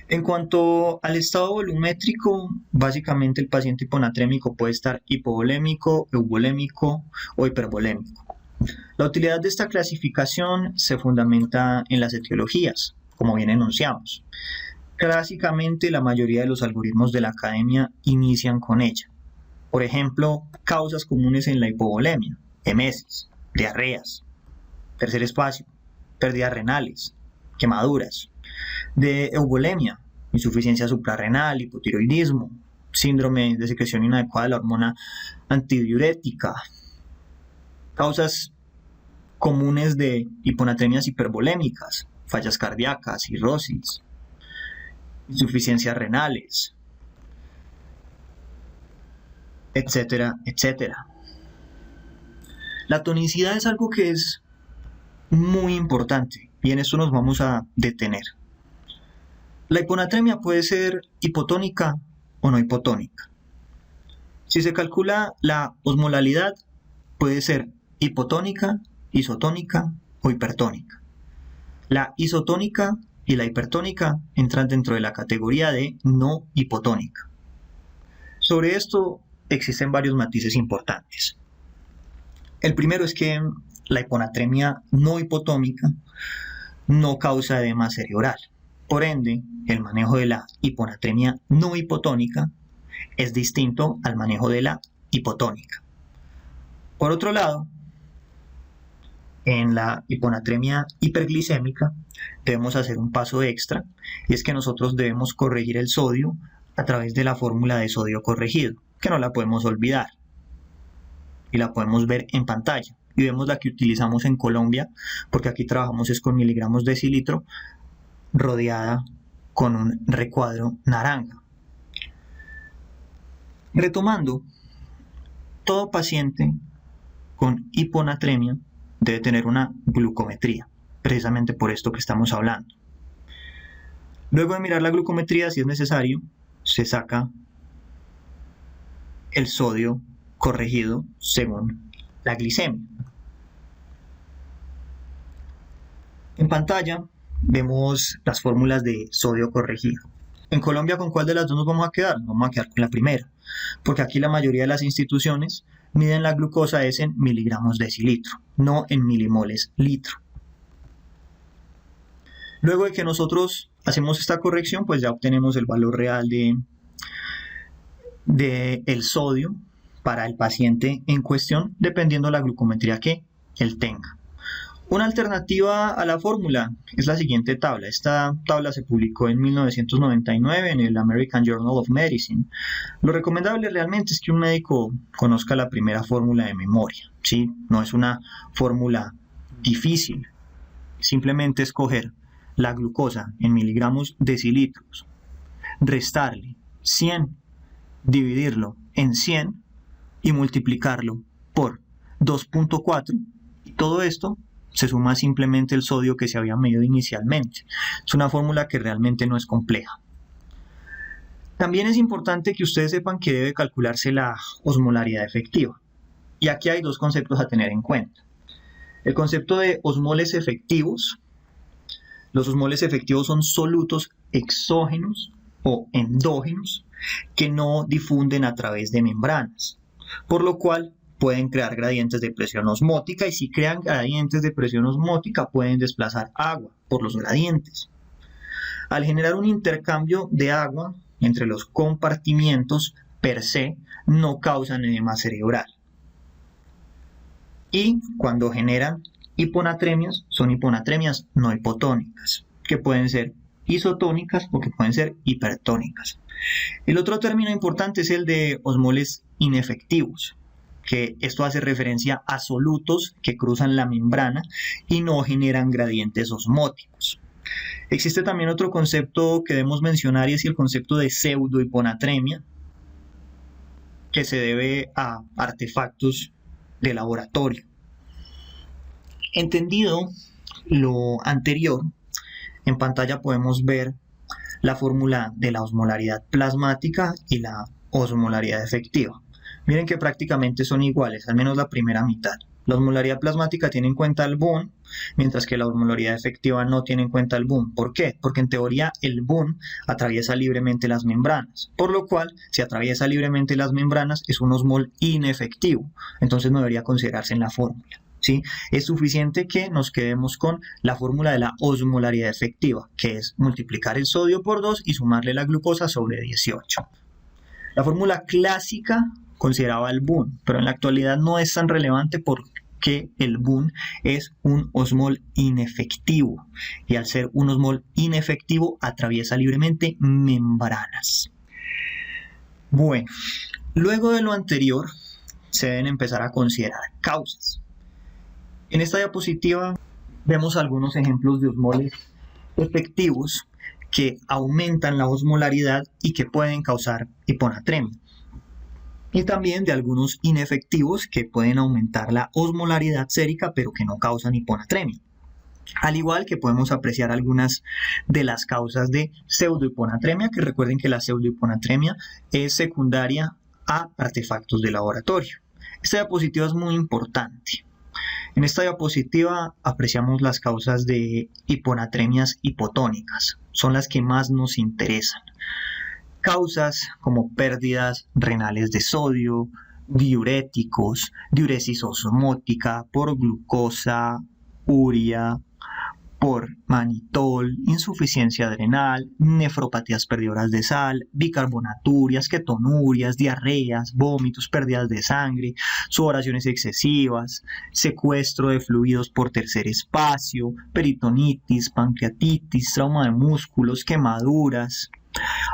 En cuanto al estado volumétrico, básicamente el paciente hiponatrémico puede estar hipovolémico, euvolémico o hipervolémico. La utilidad de esta clasificación se fundamenta en las etiologías, como bien enunciamos. Clásicamente, la mayoría de los algoritmos de la academia inician con ella. Por ejemplo, causas comunes en la hipovolemia, emesis, diarreas, tercer espacio, pérdidas renales, quemaduras. De euvolemia, insuficiencia suprarrenal, hipotiroidismo, síndrome de secreción inadecuada de la hormona antidiurética. Causas comunes de hiponatremias hipervolémicas, fallas cardíacas, cirrosis, insuficiencias renales, etcétera, etcétera. La tonicidad es algo que es muy importante y en esto nos vamos a detener. La hiponatremia puede ser hipotónica o no hipotónica. Si se calcula la osmolalidad, puede ser hipotónica, isotónica o hipertónica. La isotónica y la hipertónica entran dentro de la categoría de no hipotónica. Sobre esto existen varios matices importantes. El primero es que la hiponatremia no hipotónica no causa edema cerebral. Por ende, el manejo de la hiponatremia no hipotónica es distinto al manejo de la hipotónica. Por otro lado, en la hiponatremia hiperglicémica debemos hacer un paso extra, y es que nosotros debemos corregir el sodio a través de la fórmula de sodio corregido, que no la podemos olvidar y la podemos ver en pantalla. Y vemos la que utilizamos en Colombia, porque aquí trabajamos es con miligramos decilitro, rodeada con un recuadro naranja. Retomando, todo paciente con hiponatremia debe tener una glucometría, precisamente por esto que estamos hablando. Luego de mirar la glucometría, si es necesario, se saca el sodio corregido según la glicemia. En pantalla vemos las fórmulas de sodio corregido. En Colombia, ¿con cuál de las dos nos vamos a quedar? Nos vamos a quedar con la primera, porque aquí la mayoría de las instituciones miden la glucosa es en miligramos decilitro, no en milimoles litro. Luego de que nosotros hacemos esta corrección, pues ya obtenemos el valor real de el sodio para el paciente en cuestión, dependiendo de la glucometría que él tenga. Una alternativa a la fórmula es la siguiente tabla. Esta tabla se publicó en 1999 en el American Journal of Medicine. Lo recomendable realmente es que un médico conozca la primera fórmula de memoria, ¿sí? No es una fórmula difícil. Simplemente escoger la glucosa en miligramos decilitros, restarle 100, dividirlo en 100 y multiplicarlo por 2.4. Y todo esto se suma simplemente el sodio que se había medido inicialmente. Es una fórmula que realmente no es compleja. También es importante que ustedes sepan que debe calcularse la osmolaridad efectiva. Y aquí hay dos conceptos a tener en cuenta. El concepto de osmoles efectivos. Los osmoles efectivos son solutos exógenos o endógenos que no difunden a través de membranas, por lo cual pueden crear gradientes de presión osmótica, y si crean gradientes de presión osmótica pueden desplazar agua por los gradientes. Al generar un intercambio de agua entre los compartimientos per se, no causan edema cerebral. Y cuando generan hiponatremias, son hiponatremias no hipotónicas, que pueden ser isotónicas o que pueden ser hipertónicas. El otro término importante es el de osmoles inefectivos, que esto hace referencia a solutos que cruzan la membrana y no generan gradientes osmóticos. Existe también otro concepto que debemos mencionar, y es el concepto de pseudohiponatremia, que se debe a artefactos de laboratorio. Entendido lo anterior, en pantalla podemos ver la fórmula de la osmolaridad plasmática y la osmolaridad efectiva. Miren que prácticamente son iguales, al menos la primera mitad. La osmolaridad plasmática tiene en cuenta el boom, mientras que la osmolaridad efectiva no tiene en cuenta el boom. ¿Por qué? Porque en teoría el boom atraviesa libremente las membranas, por lo cual si atraviesa libremente las membranas es un osmol inefectivo, entonces no debería considerarse en la fórmula, ¿sí? Es suficiente que nos quedemos con la fórmula de la osmolaridad efectiva, que es multiplicar el sodio por 2 y sumarle la glucosa sobre 18. La fórmula clásica consideraba el boom, pero en la actualidad no es tan relevante porque el boom es un osmol inefectivo, y al ser un osmol inefectivo atraviesa libremente membranas. Bueno, luego de lo anterior se deben empezar a considerar causas. En esta diapositiva vemos algunos ejemplos de osmoles efectivos que aumentan la osmolaridad y que pueden causar hiponatremia. Y también de algunos inefectivos que pueden aumentar la osmolaridad sérica pero que no causan hiponatremia. Al igual que podemos apreciar algunas de las causas de pseudohiponatremia, que recuerden que la pseudohiponatremia es secundaria a artefactos de laboratorio. Esta diapositiva es muy importante. En esta diapositiva apreciamos las causas de hiponatremias hipotónicas, son las que más nos interesan. Causas como pérdidas renales de sodio, diuréticos, diuresis osmótica por glucosa, urea, por manitol, insuficiencia adrenal, nefropatías perdidoras de sal, bicarbonaturias, ketonurias, diarreas, vómitos, pérdidas de sangre, sudoraciones excesivas, secuestro de fluidos por tercer espacio, peritonitis, pancreatitis, trauma de músculos, quemaduras,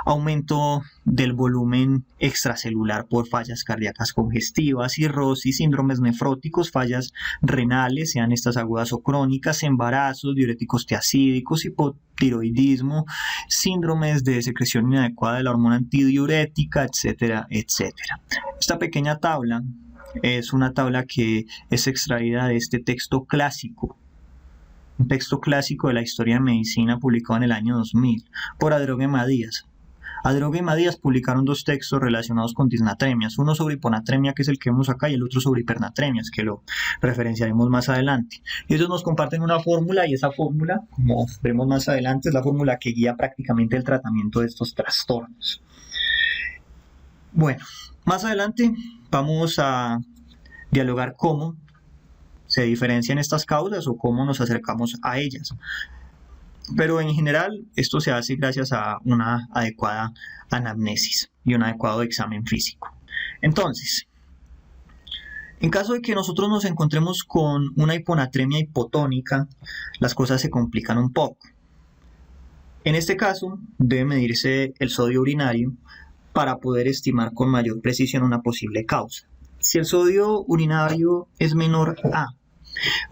aumento del volumen extracelular por fallas cardíacas congestivas, cirrosis, síndromes nefróticos, fallas renales, sean estas agudas o crónicas, embarazos, diuréticos tiacídicos, hipotiroidismo, síndromes de secreción inadecuada de la hormona antidiurética, etcétera, etcétera. Esta pequeña tabla es una tabla que es extraída de este texto clásico, un texto clásico de la historia de medicina publicado en el año 2000 por Adrogué Madías. Adrogué y Madías publicaron dos textos relacionados con disnatremias, uno sobre hiponatremia, que es el que vemos acá, y el otro sobre hipernatremias, que lo referenciaremos más adelante. Y ellos nos comparten una fórmula, y esa fórmula, como veremos más adelante, es la fórmula que guía prácticamente el tratamiento de estos trastornos. Bueno, más adelante vamos a dialogar cómo se diferencian estas causas o cómo nos acercamos a ellas. Pero en general esto se hace gracias a una adecuada anamnesis y un adecuado examen físico. Entonces, en caso de que nosotros nos encontremos con una hiponatremia hipotónica, las cosas se complican un poco. En este caso, debe medirse el sodio urinario para poder estimar con mayor precisión una posible causa. Si el sodio urinario es menor a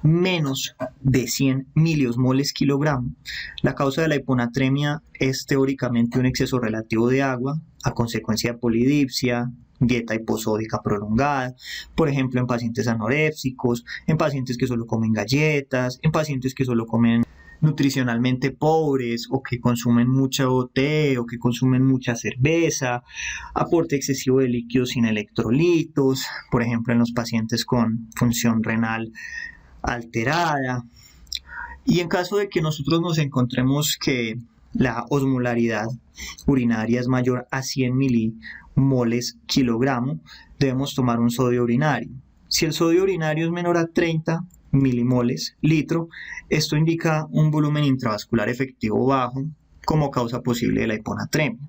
menos de 100 miliosmoles kilogramo, la causa de la hiponatremia es teóricamente un exceso relativo de agua a consecuencia de polidipsia, dieta hiposódica prolongada, por ejemplo en pacientes anorépsicos, en pacientes que solo comen galletas, en pacientes que solo comen nutricionalmente pobres o que consumen mucho té o que consumen mucha cerveza, aporte excesivo de líquidos sin electrolitos, por ejemplo en los pacientes con función renal alterada. Y en caso de que nosotros nos encontremos que la osmolaridad urinaria es mayor a 100 milimoles kilogramo, debemos tomar un sodio urinario. Si el sodio urinario es menor a 30 milimoles litro, esto indica un volumen intravascular efectivo bajo como causa posible de la hiponatremia.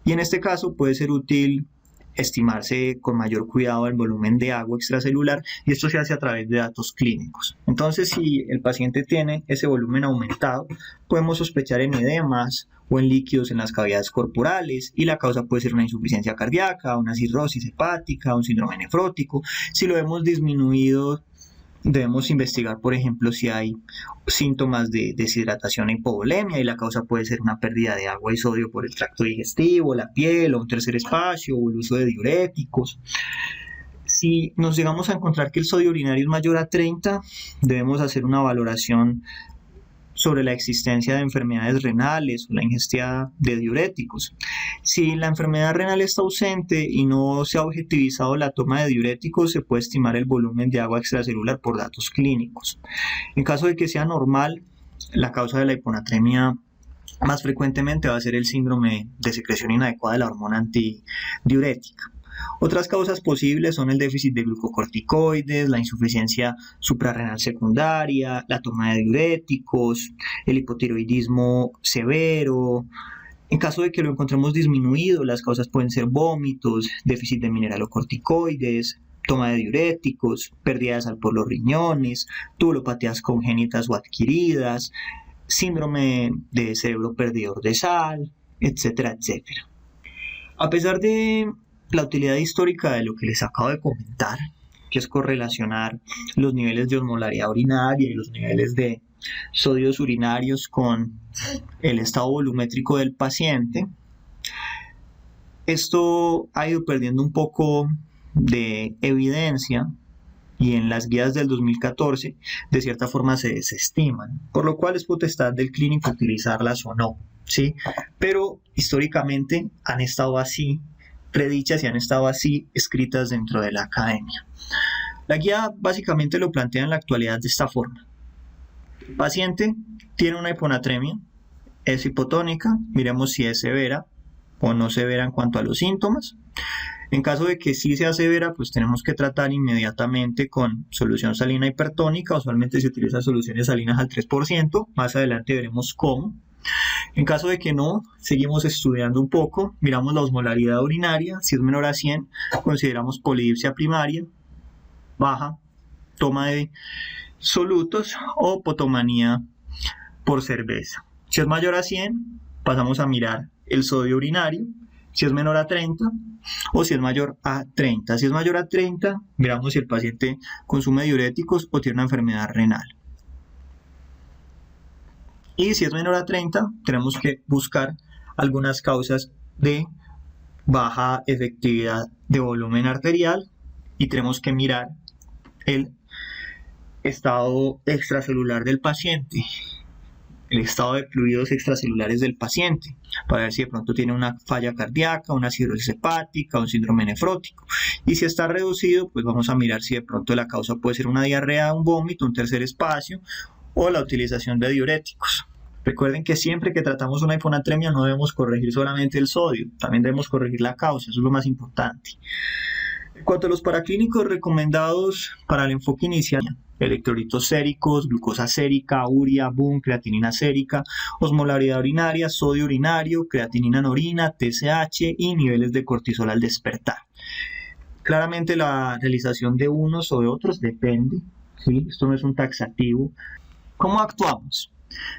Y en este caso puede ser útil estimarse con mayor cuidado el volumen de agua extracelular, y esto se hace a través de datos clínicos. Entonces, si el paciente tiene ese volumen aumentado, podemos sospechar en edemas o en líquidos en las cavidades corporales, y la causa puede ser una insuficiencia cardíaca, una cirrosis hepática, un síndrome nefrótico. Si lo hemos disminuido, debemos investigar, por ejemplo, si hay síntomas de deshidratación e hipovolemia, y la causa puede ser una pérdida de agua y sodio por el tracto digestivo, la piel o un tercer espacio o el uso de diuréticos. Si nos llegamos a encontrar que el sodio urinario es mayor a 30, debemos hacer una valoración sobre la existencia de enfermedades renales o la ingesta de diuréticos. Si la enfermedad renal está ausente y no se ha objetivizado la toma de diuréticos, se puede estimar el volumen de agua extracelular por datos clínicos. En caso de que sea normal, la causa de la hiponatremia más frecuentemente va a ser el síndrome de secreción inadecuada de la hormona antidiurética. Otras causas posibles son el déficit de glucocorticoides, la insuficiencia suprarrenal secundaria, la toma de diuréticos, el hipotiroidismo severo. En caso de que lo encontremos disminuido, las causas pueden ser vómitos, déficit de mineralocorticoides, toma de diuréticos, pérdida de sal por los riñones, tubulopatías congénitas o adquiridas, síndrome de cerebro perdidor de sal, etcétera, etcétera. A pesar de la utilidad histórica de lo que les acabo de comentar, que es correlacionar los niveles de osmolaridad urinaria y los niveles de sodios urinarios con el estado volumétrico del paciente, esto ha ido perdiendo un poco de evidencia, y en las guías del 2014 de cierta forma se desestiman, por lo cual es potestad del clínico utilizarlas o no, ¿sí? Pero históricamente han estado así predichas y han estado así escritas dentro de la academia. La guía básicamente lo plantea en la actualidad de esta forma: el paciente tiene una hiponatremia, es hipotónica, miremos si es severa o no severa en cuanto a los síntomas. En caso de que sí sea severa, pues tenemos que tratar inmediatamente con solución salina hipertónica. Usualmente se utilizan soluciones salinas al 3%. Más adelante veremos cómo. En caso de que no, seguimos estudiando un poco. Miramos la osmolaridad urinaria. Si es menor a 100, consideramos polidipsia primaria, baja, toma de solutos o potomanía por cerveza. Si es mayor a 100, pasamos a mirar el sodio urinario. Si es menor a 30 o si es mayor a 30. Si es mayor a 30, miramos si el paciente consume diuréticos o tiene una enfermedad renal. Y si es menor a 30, tenemos que buscar algunas causas de baja efectividad de volumen arterial y tenemos que mirar el estado extracelular del paciente, el estado de fluidos extracelulares del paciente, para ver si de pronto tiene una falla cardíaca, una cirrosis hepática, un síndrome nefrótico. Y si está reducido, pues vamos a mirar si de pronto la causa puede ser una diarrea, un vómito, un tercer espacio o la utilización de diuréticos. Recuerden que siempre que tratamos una hiponatremia no debemos corregir solamente el sodio, también debemos corregir la causa, eso es lo más importante. En cuanto a los paraclínicos recomendados para el enfoque inicial, electrolitos séricos, glucosa sérica, urea, BUN, creatinina sérica, osmolaridad urinaria, sodio urinario, creatinina en orina, TSH y niveles de cortisol al despertar. Claramente la realización de unos o de otros depende, ¿sí? Esto no es un taxativo. ¿Cómo actuamos?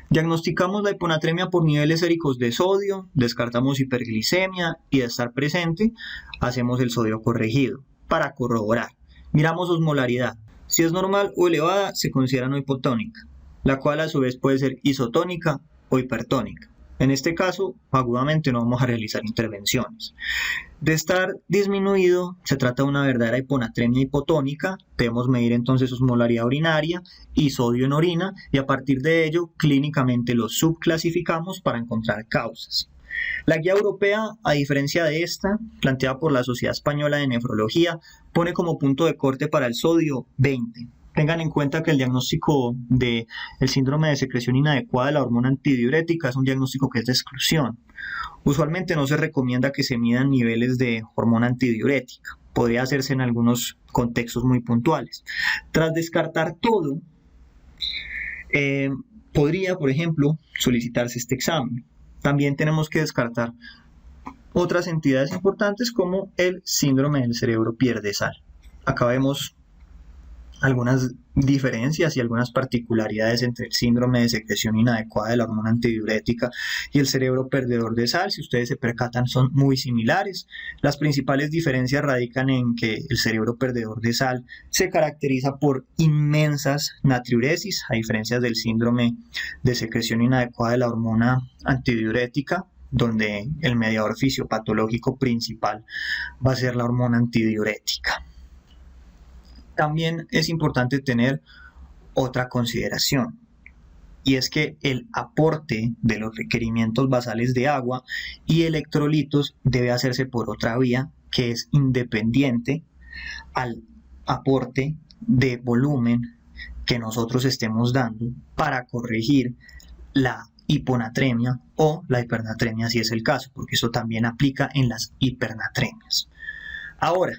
Diagnosticamos la hiponatremia por niveles séricos de sodio, descartamos hiperglicemia y de estar presente, hacemos el sodio corregido para corroborar. Miramos osmolaridad. Si es normal o elevada, se considera no hipotónica, la cual a su vez puede ser isotónica o hipertónica. En este caso, agudamente no vamos a realizar intervenciones. De estar disminuido, se trata de una verdadera hiponatremia hipotónica. Debemos medir entonces osmolaridad urinaria y sodio en orina y a partir de ello clínicamente los subclasificamos para encontrar causas. La guía europea, a diferencia de esta, planteada por la Sociedad Española de Nefrología, pone como punto de corte para el sodio 20. Tengan en cuenta que el diagnóstico del síndrome de secreción inadecuada de la hormona antidiurética es un diagnóstico que es de exclusión. Usualmente no se recomienda que se midan niveles de hormona antidiurética. Podría hacerse en algunos contextos muy puntuales. Tras descartar todo, podría, por ejemplo, solicitarse este examen. También tenemos que descartar otras entidades importantes como el síndrome del cerebro pierde sal. Acá vemos algunas diferencias y algunas particularidades entre el síndrome de secreción inadecuada de la hormona antidiurética y el cerebro perdedor de sal. Si ustedes se percatan, son muy similares. Las principales diferencias radican en que el cerebro perdedor de sal se caracteriza por inmensas natriuresis, a diferencia del síndrome de secreción inadecuada de la hormona antidiurética, donde el mediador fisiopatológico principal va a ser la hormona antidiurética. También es importante tener otra consideración, y es que el aporte de los requerimientos basales de agua y electrolitos debe hacerse por otra vía que es independiente al aporte de volumen que nosotros estemos dando para corregir la hiponatremia o la hipernatremia si es el caso, porque eso también aplica en las hipernatremias. Ahora,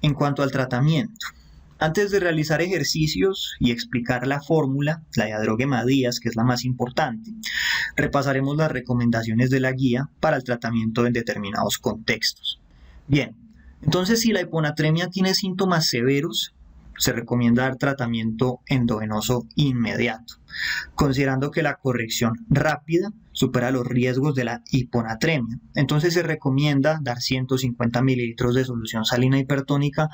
en cuanto al tratamiento, antes de realizar ejercicios y explicar la fórmula, la diadroguemadías, que es la más importante, repasaremos las recomendaciones de la guía para el tratamiento en determinados contextos. Bien, entonces si la hiponatremia tiene síntomas severos, se recomienda dar tratamiento endovenoso inmediato, considerando que la corrección rápida supera los riesgos de la hiponatremia. Entonces se recomienda dar 150 mililitros de solución salina hipertónica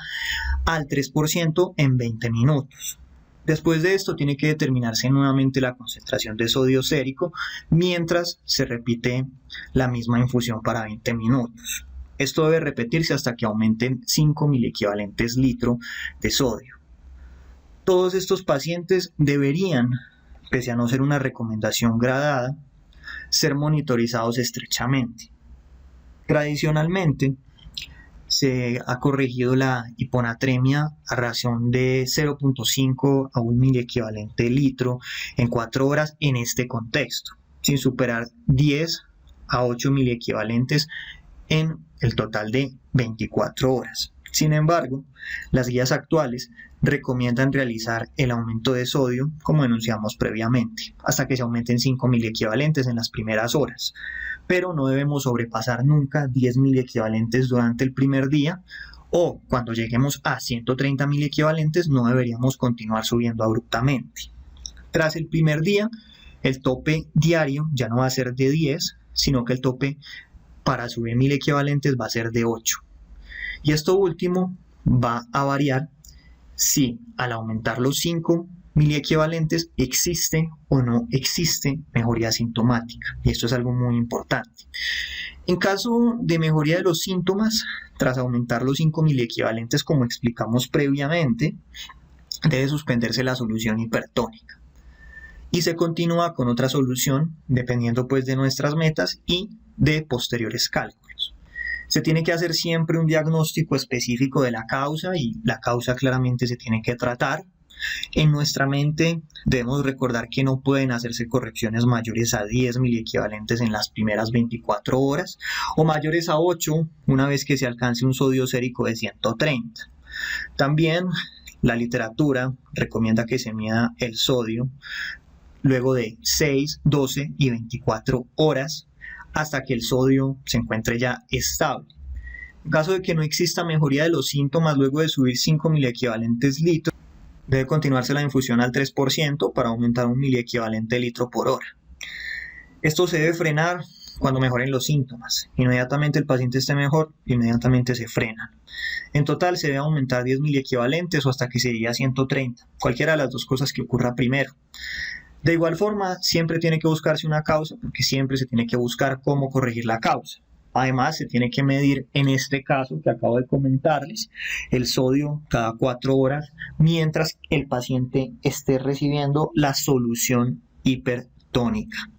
al 3% en 20 minutos. Después de esto tiene que determinarse nuevamente la concentración de sodio sérico mientras se repite la misma infusión para 20 minutos. Esto debe repetirse hasta que aumenten 5 miliequivalentes litro de sodio. Todos estos pacientes deberían, pese a no ser una recomendación gradada, ser monitorizados estrechamente. Tradicionalmente, se ha corregido la hiponatremia a razón de 0.5 a 1 miliequivalente litro en 4 horas en este contexto, sin superar 10 a 8 miliequivalentes en el total de 24 horas. Sin embargo, las guías actuales recomiendan realizar el aumento de sodio, como enunciamos previamente, hasta que se aumenten 5 miliequivalentes en las primeras horas, pero no debemos sobrepasar nunca 10 miliequivalentes durante el primer día, o cuando lleguemos a 130 miliequivalentes no deberíamos continuar subiendo abruptamente. Tras el primer día, el tope diario ya no va a ser de 10, sino que el tope para subir miliequivalentes va a ser de 8. Y esto último va a variar si al aumentar los 5 miliequivalentes existe o no existe mejoría sintomática. Y esto es algo muy importante. En caso de mejoría de los síntomas, tras aumentar los 5 miliequivalentes como explicamos previamente, debe suspenderse la solución hipertónica. Y se continúa con otra solución dependiendo pues de nuestras metas y de posteriores cálculos. Se tiene que hacer siempre un diagnóstico específico de la causa y la causa claramente se tiene que tratar. En nuestra mente debemos recordar que no pueden hacerse correcciones mayores a 10 miliequivalentes en las primeras 24 horas o mayores a 8 una vez que se alcance un sodio sérico de 130. También la literatura recomienda que se mida el sodio luego de 6, 12 y 24 horas hasta que el sodio se encuentre ya estable. En caso de que no exista mejoría de los síntomas luego de subir 5 miliequivalentes litro, debe continuarse la infusión al 3% para aumentar un miliequivalente litro por hora. Esto se debe frenar cuando mejoren los síntomas. Inmediatamente el paciente esté mejor, inmediatamente se frenan. En total se debe aumentar 10 miliequivalentes o hasta que se llegue a 130, cualquiera de las dos cosas que ocurra primero. De igual forma, siempre tiene que buscarse una causa, porque siempre se tiene que buscar cómo corregir la causa. Además, se tiene que medir, en este caso que acabo de comentarles, el sodio cada 4 horas, mientras el paciente esté recibiendo la solución hipertónica.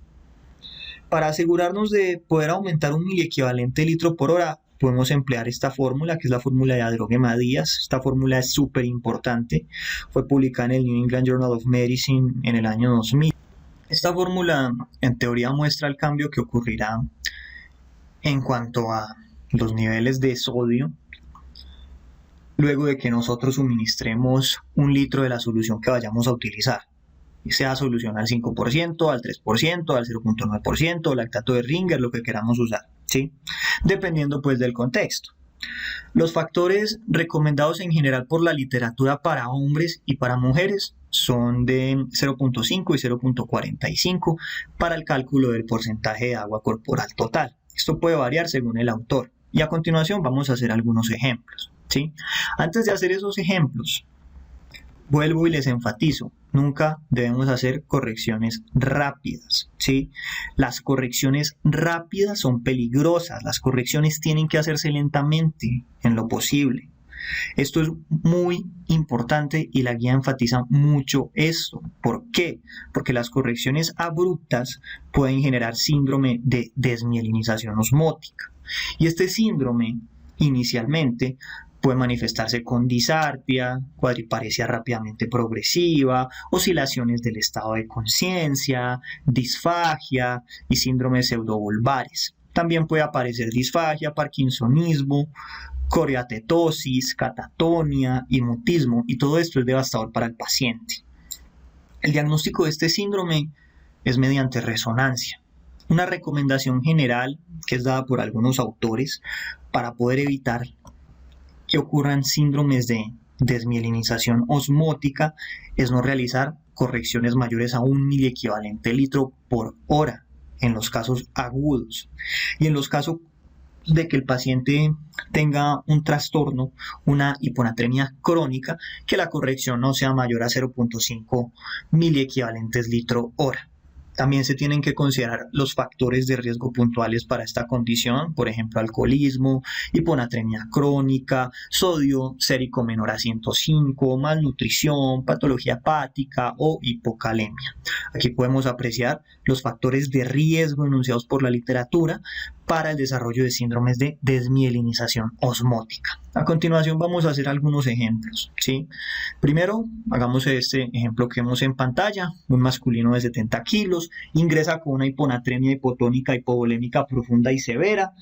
Para asegurarnos de poder aumentar un miliequivalente litro por hora, podemos emplear esta fórmula, que es la fórmula de Adroguema-Díaz. Esta fórmula es súper importante. Fue publicada en el New England Journal of Medicine en el año 2000. Esta fórmula, en teoría, muestra el cambio que ocurrirá en cuanto a los niveles de sodio luego de que nosotros suministremos 1 litro de la solución que vayamos a utilizar. Sea solución al 5%, al 3%, al 0.9%, lactato de Ringer, lo que queramos usar, ¿sí? Dependiendo pues del contexto. Los factores recomendados en general por la literatura para hombres y para mujeres son de 0.5 y 0.45 para el cálculo del porcentaje de agua corporal total. Esto puede variar según el autor. Y a continuación vamos a hacer algunos ejemplos, ¿sí? Antes de hacer esos ejemplos, vuelvo y les enfatizo, nunca debemos hacer correcciones rápidas, ¿sí? Las correcciones rápidas son peligrosas, las correcciones tienen que hacerse lentamente en lo posible. Esto es muy importante y la guía enfatiza mucho esto. ¿Por qué? Porque las correcciones abruptas pueden generar síndrome de desmielinización osmótica. Y este síndrome, inicialmente, puede manifestarse con disartria, cuadriparesia rápidamente progresiva, oscilaciones del estado de conciencia, disfagia y síndromes pseudovulvares. También puede aparecer disfagia, parkinsonismo, coreatetosis, catatonia y mutismo, y todo esto es devastador para el paciente. El diagnóstico de este síndrome es mediante resonancia. Una recomendación general que es dada por algunos autores para poder evitar que ocurran síndromes de desmielinización osmótica es no realizar correcciones mayores a 1 miliequivalente litro por hora en los casos agudos. Y en los casos de que el paciente tenga un trastorno, una hiponatremia crónica, que la corrección no sea mayor a 0.5 miliequivalentes litro hora. También se tienen que considerar los factores de riesgo puntuales para esta condición, por ejemplo, alcoholismo, hiponatremia crónica, sodio sérico menor a 105, malnutrición, patología hepática o hipocalemia. Aquí podemos apreciar los factores de riesgo enunciados por la literatura para el desarrollo de síndromes de desmielinización osmótica. A continuación vamos a hacer algunos ejemplos, ¿sí? Primero, hagamos este ejemplo que vemos en pantalla. Un masculino de 70 kilos ingresa con una hiponatremia hipotónica hipovolémica profunda y severa.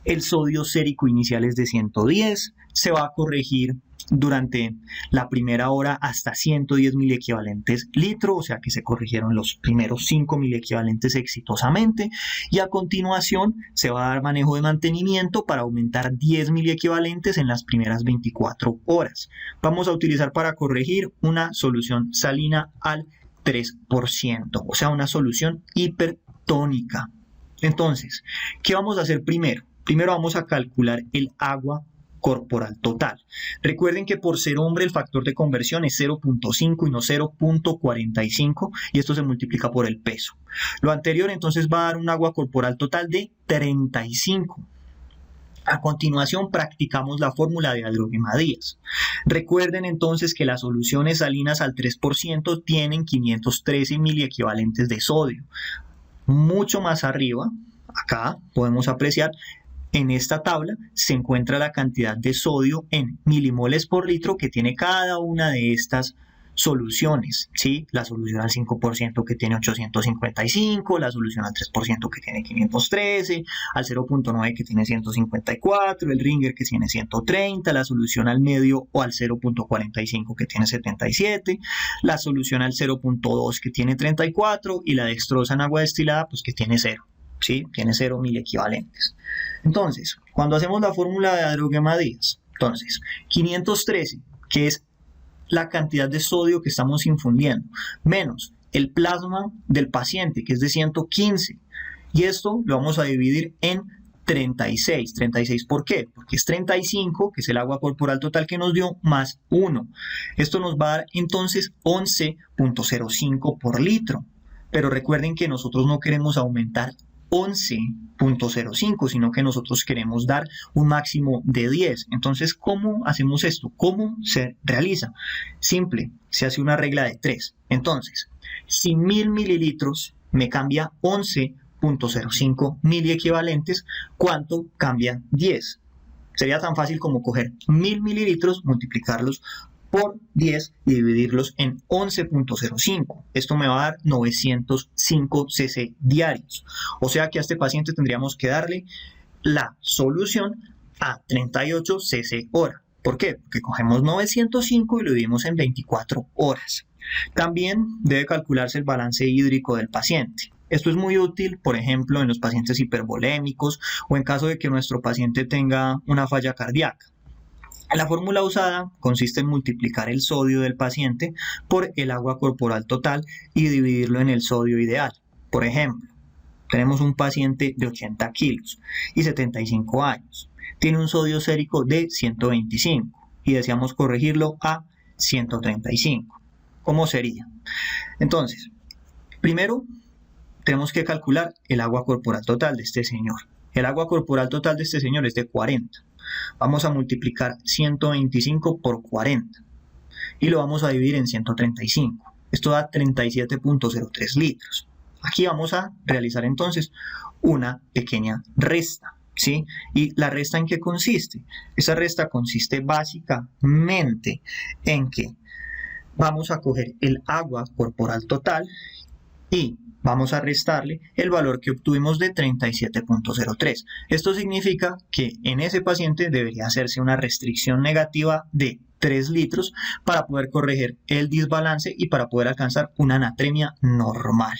El sodio sérico inicial es de 110, se va a corregir durante la primera hora hasta 110 miliequivalentes litro, o sea que se corrigieron los primeros 5 miliequivalentes exitosamente, y a continuación se va a dar manejo de mantenimiento para aumentar 10 miliequivalentes en las primeras 24 horas. Vamos a utilizar para corregir una solución salina al 3%, o sea una solución hipertónica. Entonces, ¿qué vamos a hacer primero? Primero vamos a calcular el agua corporal total. Recuerden que por ser hombre el factor de conversión es 0.5 y no 0.45 y esto se multiplica por el peso. Lo anterior entonces va a dar un agua corporal total de 35. A continuación practicamos la fórmula de Adroguemas-Díaz. Recuerden entonces que las soluciones salinas al 3% tienen 513 miliequivalentes de sodio. Mucho más arriba, acá podemos apreciar, en esta tabla se encuentra la cantidad de sodio en milimoles por litro que tiene cada una de estas soluciones, ¿sí? La solución al 5% que tiene 855, la solución al 3% que tiene 513, al 0.9 que tiene 154, el Ringer que tiene 130, la solución al medio o al 0.45 que tiene 77, la solución al 0.2 que tiene 34 y la dextrosa en agua destilada pues que tiene 0, ¿sí? Tiene 0 miliequivalentes. Entonces, cuando hacemos la fórmula de Adroguemas-Díaz, entonces 513, que es la cantidad de sodio que estamos infundiendo, menos el plasma del paciente, que es de 115, y esto lo vamos a dividir en 36. ¿36 por qué? Porque es 35, que es el agua corporal total que nos dio, más 1. Esto nos va a dar entonces 11.05 por litro. Pero recuerden que nosotros no queremos aumentar 11.05, sino que nosotros queremos dar un máximo de 10. Entonces, ¿cómo hacemos esto? ¿Cómo se realiza? Simple, se hace una regla de 3. Entonces, si 1000 mililitros me cambia 11.05 miliequivalentes, ¿cuánto cambia 10? Sería tan fácil como coger 1000 mililitros, multiplicarlos por 10 y dividirlos en 11.05. Esto me va a dar 905 cc diarios. O sea que a este paciente tendríamos que darle la solución a 38 cc hora. ¿Por qué? Porque cogemos 905 y lo dividimos en 24 horas. También debe calcularse el balance hídrico del paciente. Esto es muy útil, por ejemplo, en los pacientes hipervolémicos o en caso de que nuestro paciente tenga una falla cardíaca. La fórmula usada consiste en multiplicar el sodio del paciente por el agua corporal total y dividirlo en el sodio ideal. Por ejemplo, tenemos un paciente de 80 kilos y 75 años. Tiene un sodio sérico de 125 y deseamos corregirlo a 135. ¿Cómo sería? Entonces, primero tenemos que calcular el agua corporal total de este señor. El agua corporal total de este señor es de 40. Vamos a multiplicar 125 por 40 y lo vamos a dividir en 135. Esto da 37.03 litros. Aquí vamos a realizar entonces una pequeña resta, ¿sí? ¿Y la resta en qué consiste? Esa resta consiste básicamente en que vamos a coger el agua corporal total y vamos a restarle el valor que obtuvimos de 37.03. Esto significa que en ese paciente debería hacerse una restricción negativa de 3 litros para poder corregir el desbalance y para poder alcanzar una anatremia normal.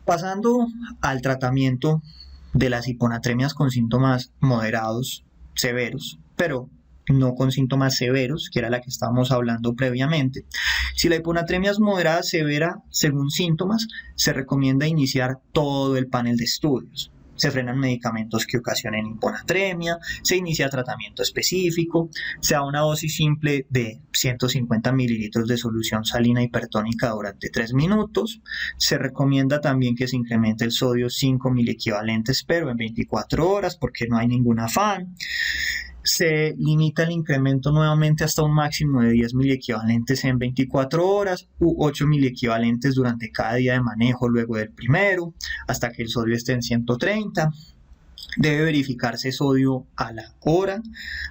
Pasando al tratamiento de las hiponatremias con síntomas moderados, severos, pero no con síntomas severos, que era la que estábamos hablando previamente. Si la hiponatremia es moderada severa según síntomas, se recomienda iniciar todo el panel de estudios. Se frenan medicamentos que ocasionen hiponatremia, se inicia tratamiento específico, se da una dosis simple de 150 mililitros de solución salina hipertónica durante 3 minutos. Se recomienda también que se incremente el sodio 5 miliequivalentes, pero en 24 horas porque no hay ningún afán. Se limita el incremento nuevamente hasta un máximo de 10 miliequivalentes en 24 horas u 8 miliequivalentes durante cada día de manejo luego del primero, hasta que el sodio esté en 130. Debe verificarse sodio a la hora,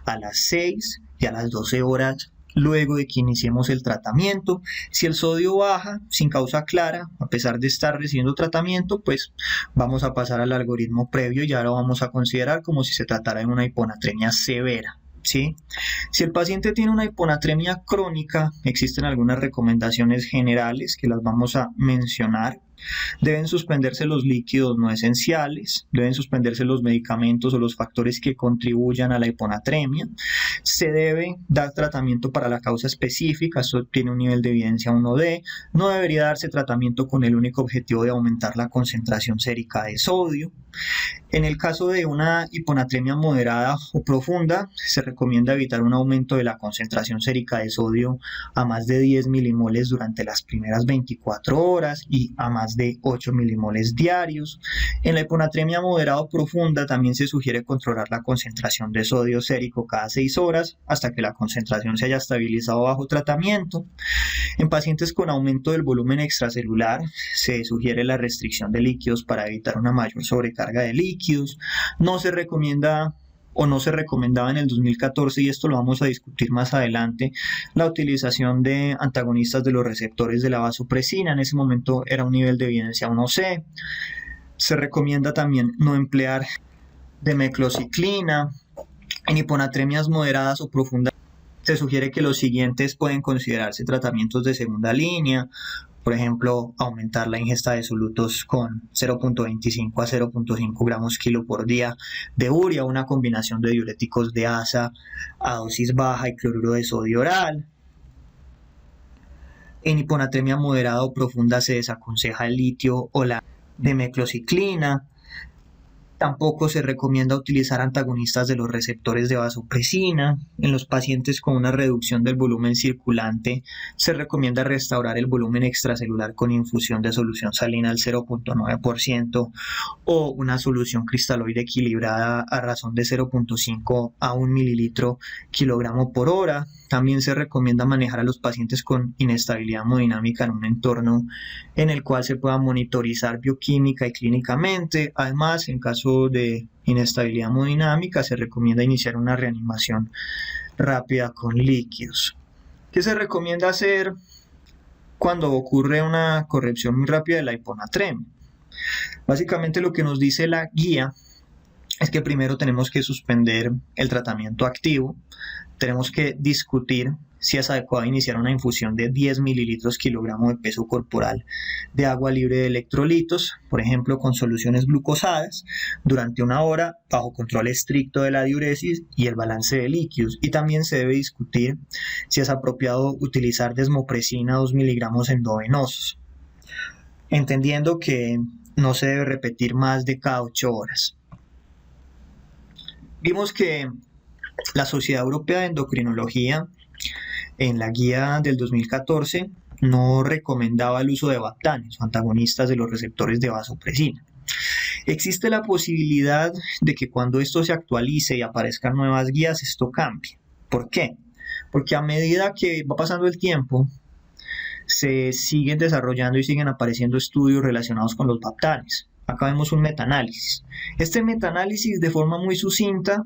a las 6 y a las 12 horas luego de que iniciemos el tratamiento. Si el sodio baja sin causa clara, a pesar de estar recibiendo tratamiento, pues vamos a pasar al algoritmo previo y ya lo vamos a considerar como si se tratara de una hiponatremia severa. ¿Sí? Si el paciente tiene una hiponatremia crónica, existen algunas recomendaciones generales que las vamos a mencionar. Deben suspenderse los líquidos no esenciales, deben suspenderse los medicamentos o los factores que contribuyan a la hiponatremia. Se debe dar tratamiento para la causa específica, esto tiene un nivel de evidencia 1D. No debería darse tratamiento con el único objetivo de aumentar la concentración sérica de sodio. En el caso de una hiponatremia moderada o profunda, se recomienda evitar un aumento de la concentración sérica de sodio a más de 10 milimoles durante las primeras 24 horas y a más de 8 milimoles diarios. En la hiponatremia moderada o profunda también se sugiere controlar la concentración de sodio sérico cada 6 horas hasta que la concentración se haya estabilizado bajo tratamiento. En pacientes con aumento del volumen extracelular se sugiere la restricción de líquidos para evitar una mayor sobrecarga de líquidos. No se recomienda o no se recomendaba en el 2014, y esto lo vamos a discutir más adelante, la utilización de antagonistas de los receptores de la vasopresina. En ese momento era un nivel de evidencia 1C. Se recomienda también no emplear demeclociclina. En hiponatremias moderadas o profundas se sugiere que los siguientes pueden considerarse tratamientos de segunda línea. Por ejemplo, aumentar la ingesta de solutos con 0.25 a 0.5 gramos kilo por día de urea, una combinación de diuréticos de asa a dosis baja y cloruro de sodio oral. En hiponatremia moderada o profunda se desaconseja el litio o la demeclociclina. Tampoco se recomienda utilizar antagonistas de los receptores de vasopresina. En los pacientes con una reducción del volumen circulante se recomienda restaurar el volumen extracelular con infusión de solución salina al 0.9% o una solución cristaloide equilibrada a razón de 0.5 a 1 mililitro kilogramo por hora. También se recomienda manejar a los pacientes con inestabilidad hemodinámica en un entorno en el cual se pueda monitorizar bioquímica y clínicamente. Además, en caso de inestabilidad hemodinámica, se recomienda iniciar una reanimación rápida con líquidos. ¿Qué se recomienda hacer cuando ocurre una corrección muy rápida de la hiponatremia? Básicamente lo que nos dice la guía es que primero tenemos que suspender el tratamiento activo. Tenemos que discutir si es adecuado iniciar una infusión de 10 mililitros kilogramo de peso corporal de agua libre de electrolitos, por ejemplo con soluciones glucosadas, durante 1 hora bajo control estricto de la diuresis y el balance de líquidos. Y también se debe discutir si es apropiado utilizar desmopresina 2 miligramos endovenosos, entendiendo que no se debe repetir más de cada 8 horas. Vimos que la Sociedad Europea de Endocrinología, en la guía del 2014, no recomendaba el uso de baptanes o antagonistas de los receptores de vasopresina. Existe la posibilidad de que cuando esto se actualice y aparezcan nuevas guías, esto cambie. ¿Por qué? Porque a medida que va pasando el tiempo, se siguen desarrollando y siguen apareciendo estudios relacionados con los baptanes. Acá vemos un metaanálisis. Este metaanálisis, de forma muy sucinta,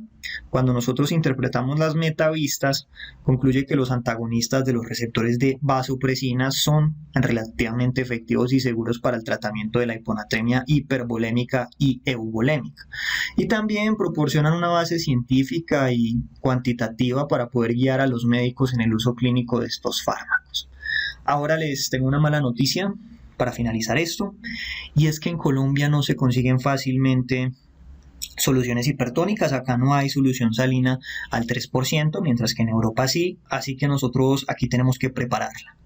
cuando nosotros interpretamos las metavistas, concluye que los antagonistas de los receptores de vasopresina son relativamente efectivos y seguros para el tratamiento de la hiponatremia hipervolémica y euvolémica. Y también proporcionan una base científica y cuantitativa para poder guiar a los médicos en el uso clínico de estos fármacos. Ahora les tengo una mala noticia para finalizar esto, y es que en Colombia no se consiguen fácilmente soluciones hipertónicas. Acá no hay solución salina al 3%, mientras que en Europa sí, así que nosotros aquí tenemos que prepararla.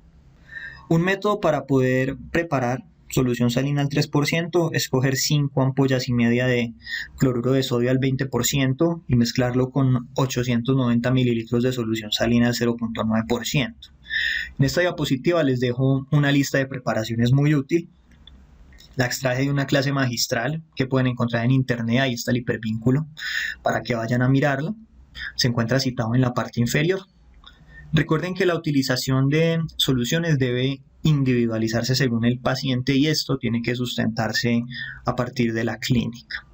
Un método para poder preparar solución salina al 3% es coger 5 ampollas y media de cloruro de sodio al 20% y mezclarlo con 890 mililitros de solución salina al 0.9%. En esta diapositiva les dejo una lista de preparaciones muy útil. La extraje de una clase magistral que pueden encontrar en internet, ahí está el hipervínculo para que vayan a mirarla. Se encuentra citado en la parte inferior. Recuerden que la utilización de soluciones debe individualizarse según el paciente y esto tiene que sustentarse a partir de la clínica.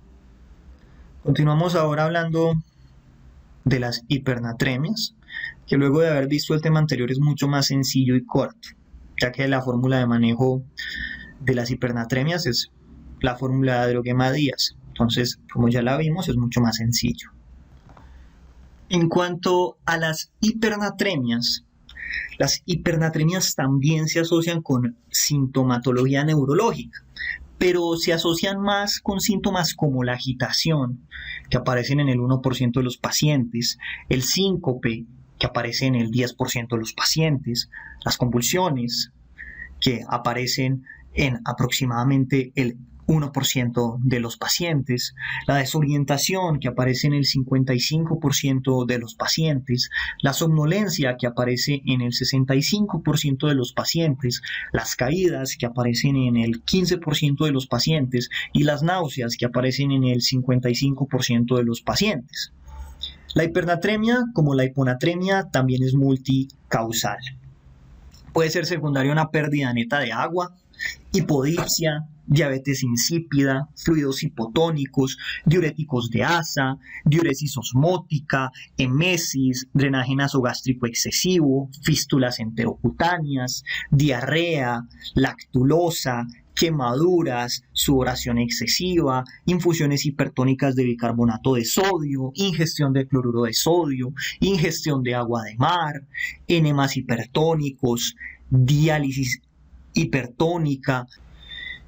Continuamos ahora hablando de las hipernatremias, que luego de haber visto el tema anterior es mucho más sencillo y corto, ya que la fórmula de manejo de las hipernatremias es la fórmula de Adrogué-Díaz. Entonces, como ya la vimos, es mucho más sencillo. En cuanto a las hipernatremias también se asocian con sintomatología neurológica, pero se asocian más con síntomas como la agitación, que aparecen en el 1% de los pacientes, el síncope, que aparece en el 10% de los pacientes, las convulsiones, que aparecen en aproximadamente el 1% de los pacientes, la desorientación que aparece en el 55% de los pacientes, la somnolencia que aparece en el 65% de los pacientes, las caídas que aparecen en el 15% de los pacientes y las náuseas que aparecen en el 55% de los pacientes. La hipernatremia, como la hiponatremia, también es multicausal. Puede ser secundaria a una pérdida neta de agua, hipodipsia, diabetes insípida, fluidos hipotónicos, diuréticos de asa, diuresis osmótica, emesis, drenaje nasogástrico excesivo, fístulas enterocutáneas, diarrea, lactulosa, quemaduras, sudoración excesiva, infusiones hipertónicas de bicarbonato de sodio, ingestión de cloruro de sodio, ingestión de agua de mar, enemas hipertónicos, diálisis hipertónica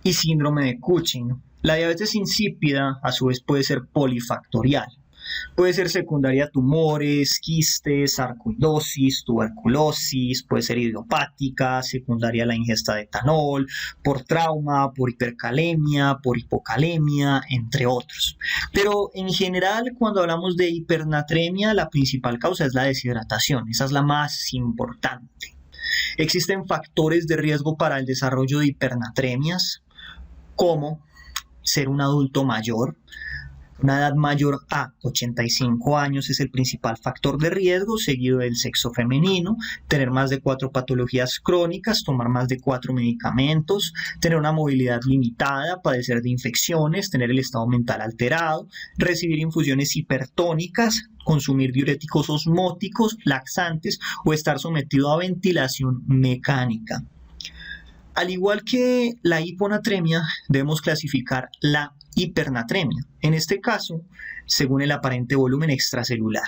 y síndrome de Cushing. La diabetes insípida a su vez puede ser polifactorial. Puede ser secundaria a tumores, quistes, sarcoidosis, tuberculosis, puede ser idiopática, secundaria a la ingesta de etanol, por trauma, por hipercalemia, por hipocalemia, entre otros. Pero en general, cuando hablamos de hipernatremia, la principal causa es la deshidratación. Esa es la más importante. Existen factores de riesgo para el desarrollo de hipernatremias, como ser un adulto mayor. Una edad mayor a 85 años es el principal factor de riesgo, seguido del sexo femenino, tener más de 4 patologías crónicas, tomar más de 4 medicamentos, tener una movilidad limitada, padecer de infecciones, tener el estado mental alterado, recibir infusiones hipertónicas, consumir diuréticos osmóticos, laxantes o estar sometido a ventilación mecánica. Al igual que la hiponatremia, debemos clasificar la hipernatremia, en este caso, según el aparente volumen extracelular.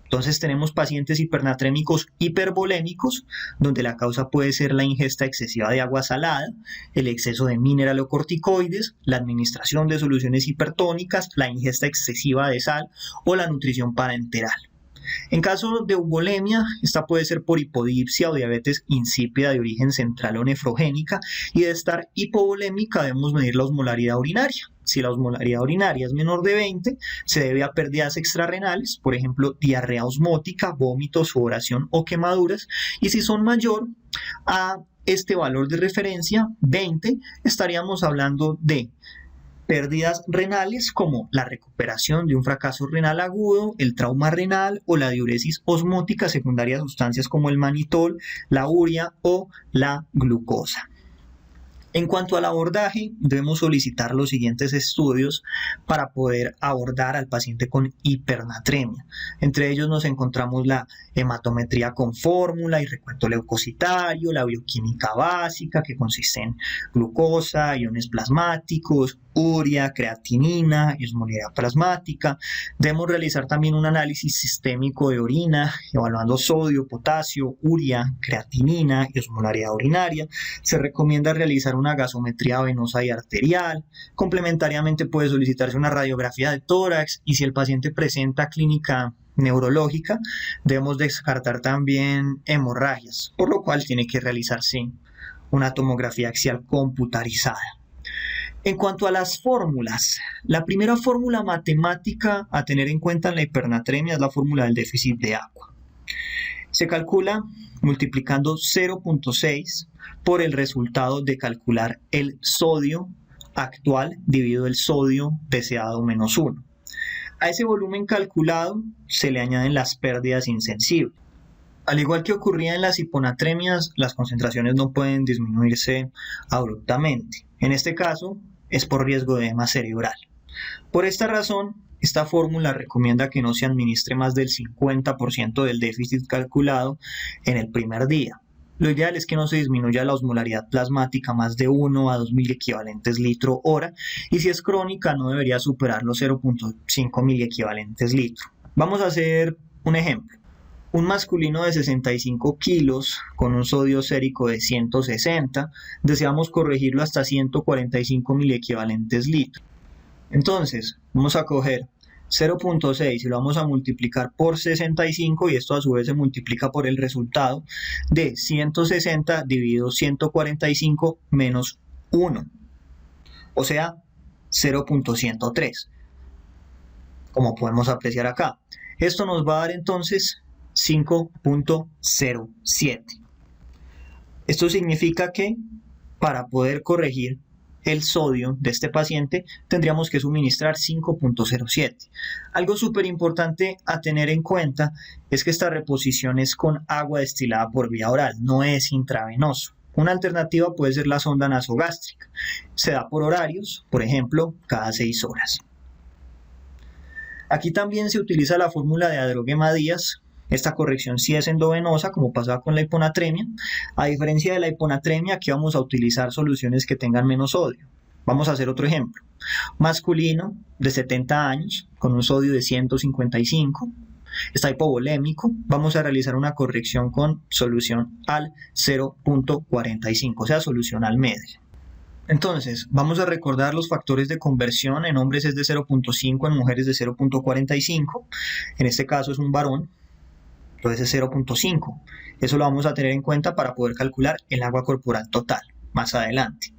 Entonces tenemos pacientes hipernatrémicos hipervolémicos, donde la causa puede ser la ingesta excesiva de agua salada, el exceso de mineralocorticoides, la administración de soluciones hipertónicas, la ingesta excesiva de sal o la nutrición parenteral. En caso de eubolemia, esta puede ser por hipodipsia o diabetes insípida de origen central o nefrogénica, y de estar hipovolémica debemos medir la osmolaridad urinaria. Si la osmolaridad urinaria es menor de 20, se debe a pérdidas extrarrenales, por ejemplo, diarrea osmótica, vómitos, sudoración o quemaduras, y si son mayor a este valor de referencia, 20, estaríamos hablando de pérdidas renales como la recuperación de un fracaso renal agudo, el trauma renal o la diuresis osmótica secundaria a sustancias como el manitol, la urea o la glucosa. En cuanto al abordaje, debemos solicitar los siguientes estudios para poder abordar al paciente con hipernatremia. Entre ellos nos encontramos la hematometría con fórmula y recuento leucocitario, la bioquímica básica que consiste en glucosa, iones plasmáticos, urea, creatinina y osmolaridad plasmática. Debemos realizar también un análisis sistémico de orina, evaluando sodio, potasio, urea, creatinina y osmolaridad urinaria. Se recomienda realizar una gasometría venosa y arterial. Complementariamente puede solicitarse una radiografía de tórax, y si el paciente presenta clínica neurológica, debemos descartar también hemorragias, por lo cual tiene que realizarse una tomografía axial computarizada. En cuanto a las fórmulas, la primera fórmula matemática a tener en cuenta en la hipernatremia es la fórmula del déficit de agua. Se calcula multiplicando 0.6 por el resultado de calcular el sodio actual dividido el sodio deseado menos 1. A ese volumen calculado se le añaden las pérdidas insensibles. Al igual que ocurría en las hiponatremias, las concentraciones no pueden disminuirse abruptamente. En este caso, es por riesgo de edema cerebral. Por esta razón, esta fórmula recomienda que no se administre más del 50% del déficit calculado en el primer día. Lo ideal es que no se disminuya la osmolaridad plasmática más de 1 a 2 miliequivalentes litro hora, y si es crónica no debería superar los 0.5 miliequivalentes litro. Vamos a hacer un ejemplo. Un masculino de 65 kilos con un sodio sérico de 160, deseamos corregirlo hasta 145 miliequivalentes litro. Entonces, vamos a coger 0.6 y lo vamos a multiplicar por 65, y esto a su vez se multiplica por el resultado de 160 dividido 145 menos 1, o sea 0.103, como podemos apreciar acá. Esto nos va a dar entonces 5.07. Esto significa que para poder corregir el sodio de este paciente tendríamos que suministrar 5.07. Algo súper importante a tener en cuenta es que esta reposición es con agua destilada por vía oral, no es intravenoso. Una alternativa puede ser la sonda nasogástrica. Se da por horarios, por ejemplo, cada 6 horas. Aquí también se utiliza la fórmula de Adrogué-Díaz. Esta corrección sí es endovenosa, como pasaba con la hiponatremia. A diferencia de la hiponatremia, aquí vamos a utilizar soluciones que tengan menos sodio. Vamos a hacer otro ejemplo. Masculino de 70 años con un sodio de 155. Está hipovolémico. Vamos a realizar una corrección con solución al 0.45, o sea, solución al medio. Entonces, vamos a recordar los factores de conversión. En hombres es de 0.5, en mujeres de 0.45. En este caso es un varón. Entonces es 0.5. Eso lo vamos a tener en cuenta para poder calcular el agua corporal total más adelante.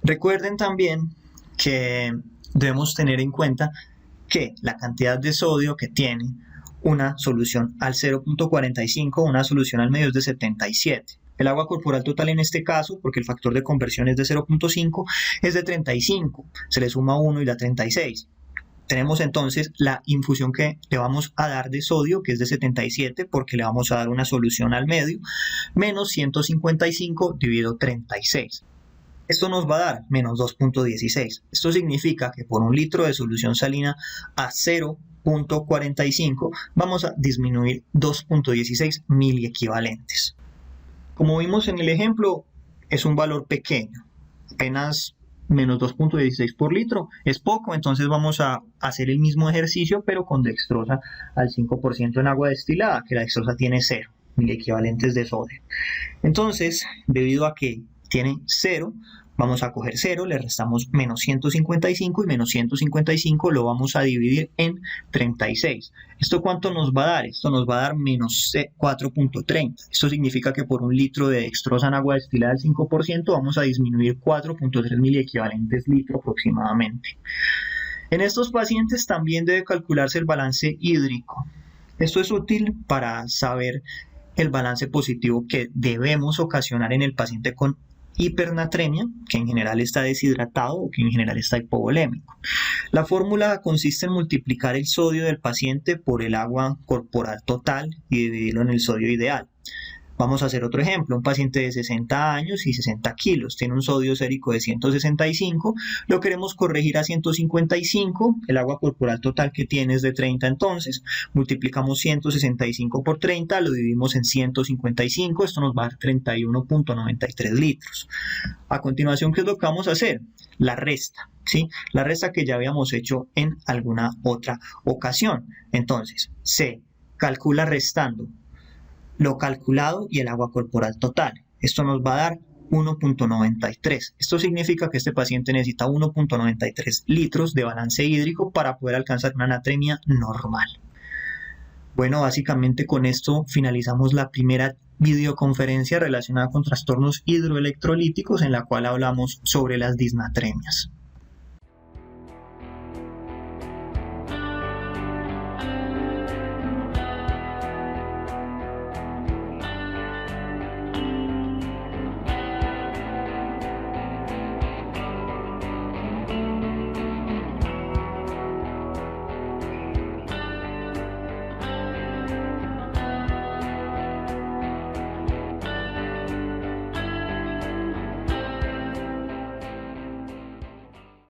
Recuerden también que debemos tener en cuenta que la cantidad de sodio que tiene una solución al 0.45, una solución al medio es de 77. El agua corporal total en este caso, porque el factor de conversión es de 0.5, es de 35. Se le suma 1 y da 36. Tenemos entonces la infusión que le vamos a dar de sodio, que es de 77, porque le vamos a dar una solución al medio, menos 155 dividido 36. Esto nos va a dar menos 2.16. Esto significa que por un litro de solución salina a 0.45 vamos a disminuir 2.16 miliequivalentes. Como vimos en el ejemplo, es un valor pequeño, apenas menos 2.16 por litro es poco, entonces vamos a hacer el mismo ejercicio pero con dextrosa al 5% en agua destilada, que la dextrosa tiene 0 miliequivalentes de sodio. Entonces, debido a que tiene 0, vamos a coger 0, le restamos menos 155 y menos 155 lo vamos a dividir en 36. ¿Esto cuánto nos va a dar? Esto nos va a dar menos 4.30. Esto significa que por un litro de dextrosa en agua destilada al 5% vamos a disminuir 4.3 miliequivalentes litro aproximadamente. En estos pacientes también debe calcularse el balance hídrico. Esto es útil para saber el balance positivo que debemos ocasionar en el paciente con hipernatremia, que en general está deshidratado o que en general está hipovolémico. La fórmula consiste en multiplicar el sodio del paciente por el agua corporal total y dividirlo en el sodio ideal. Vamos a hacer otro ejemplo. Un paciente de 60 años y 60 kilos tiene un sodio sérico de 165, lo queremos corregir a 155, el agua corporal total que tiene es de 30, entonces multiplicamos 165 por 30, lo dividimos en 155, esto nos va a dar 31.93 litros. A continuación, ¿qué es lo que vamos a hacer? La resta, ¿sí? La resta que ya habíamos hecho en alguna otra ocasión. Entonces, se calcula restando lo calculado y el agua corporal total. Esto nos va a dar 1.93. Esto significa que este paciente necesita 1.93 litros de balance hídrico para poder alcanzar una anatremia normal. Bueno, básicamente con esto finalizamos la primera videoconferencia relacionada con trastornos hidroelectrolíticos en la cual hablamos sobre las disnatremias.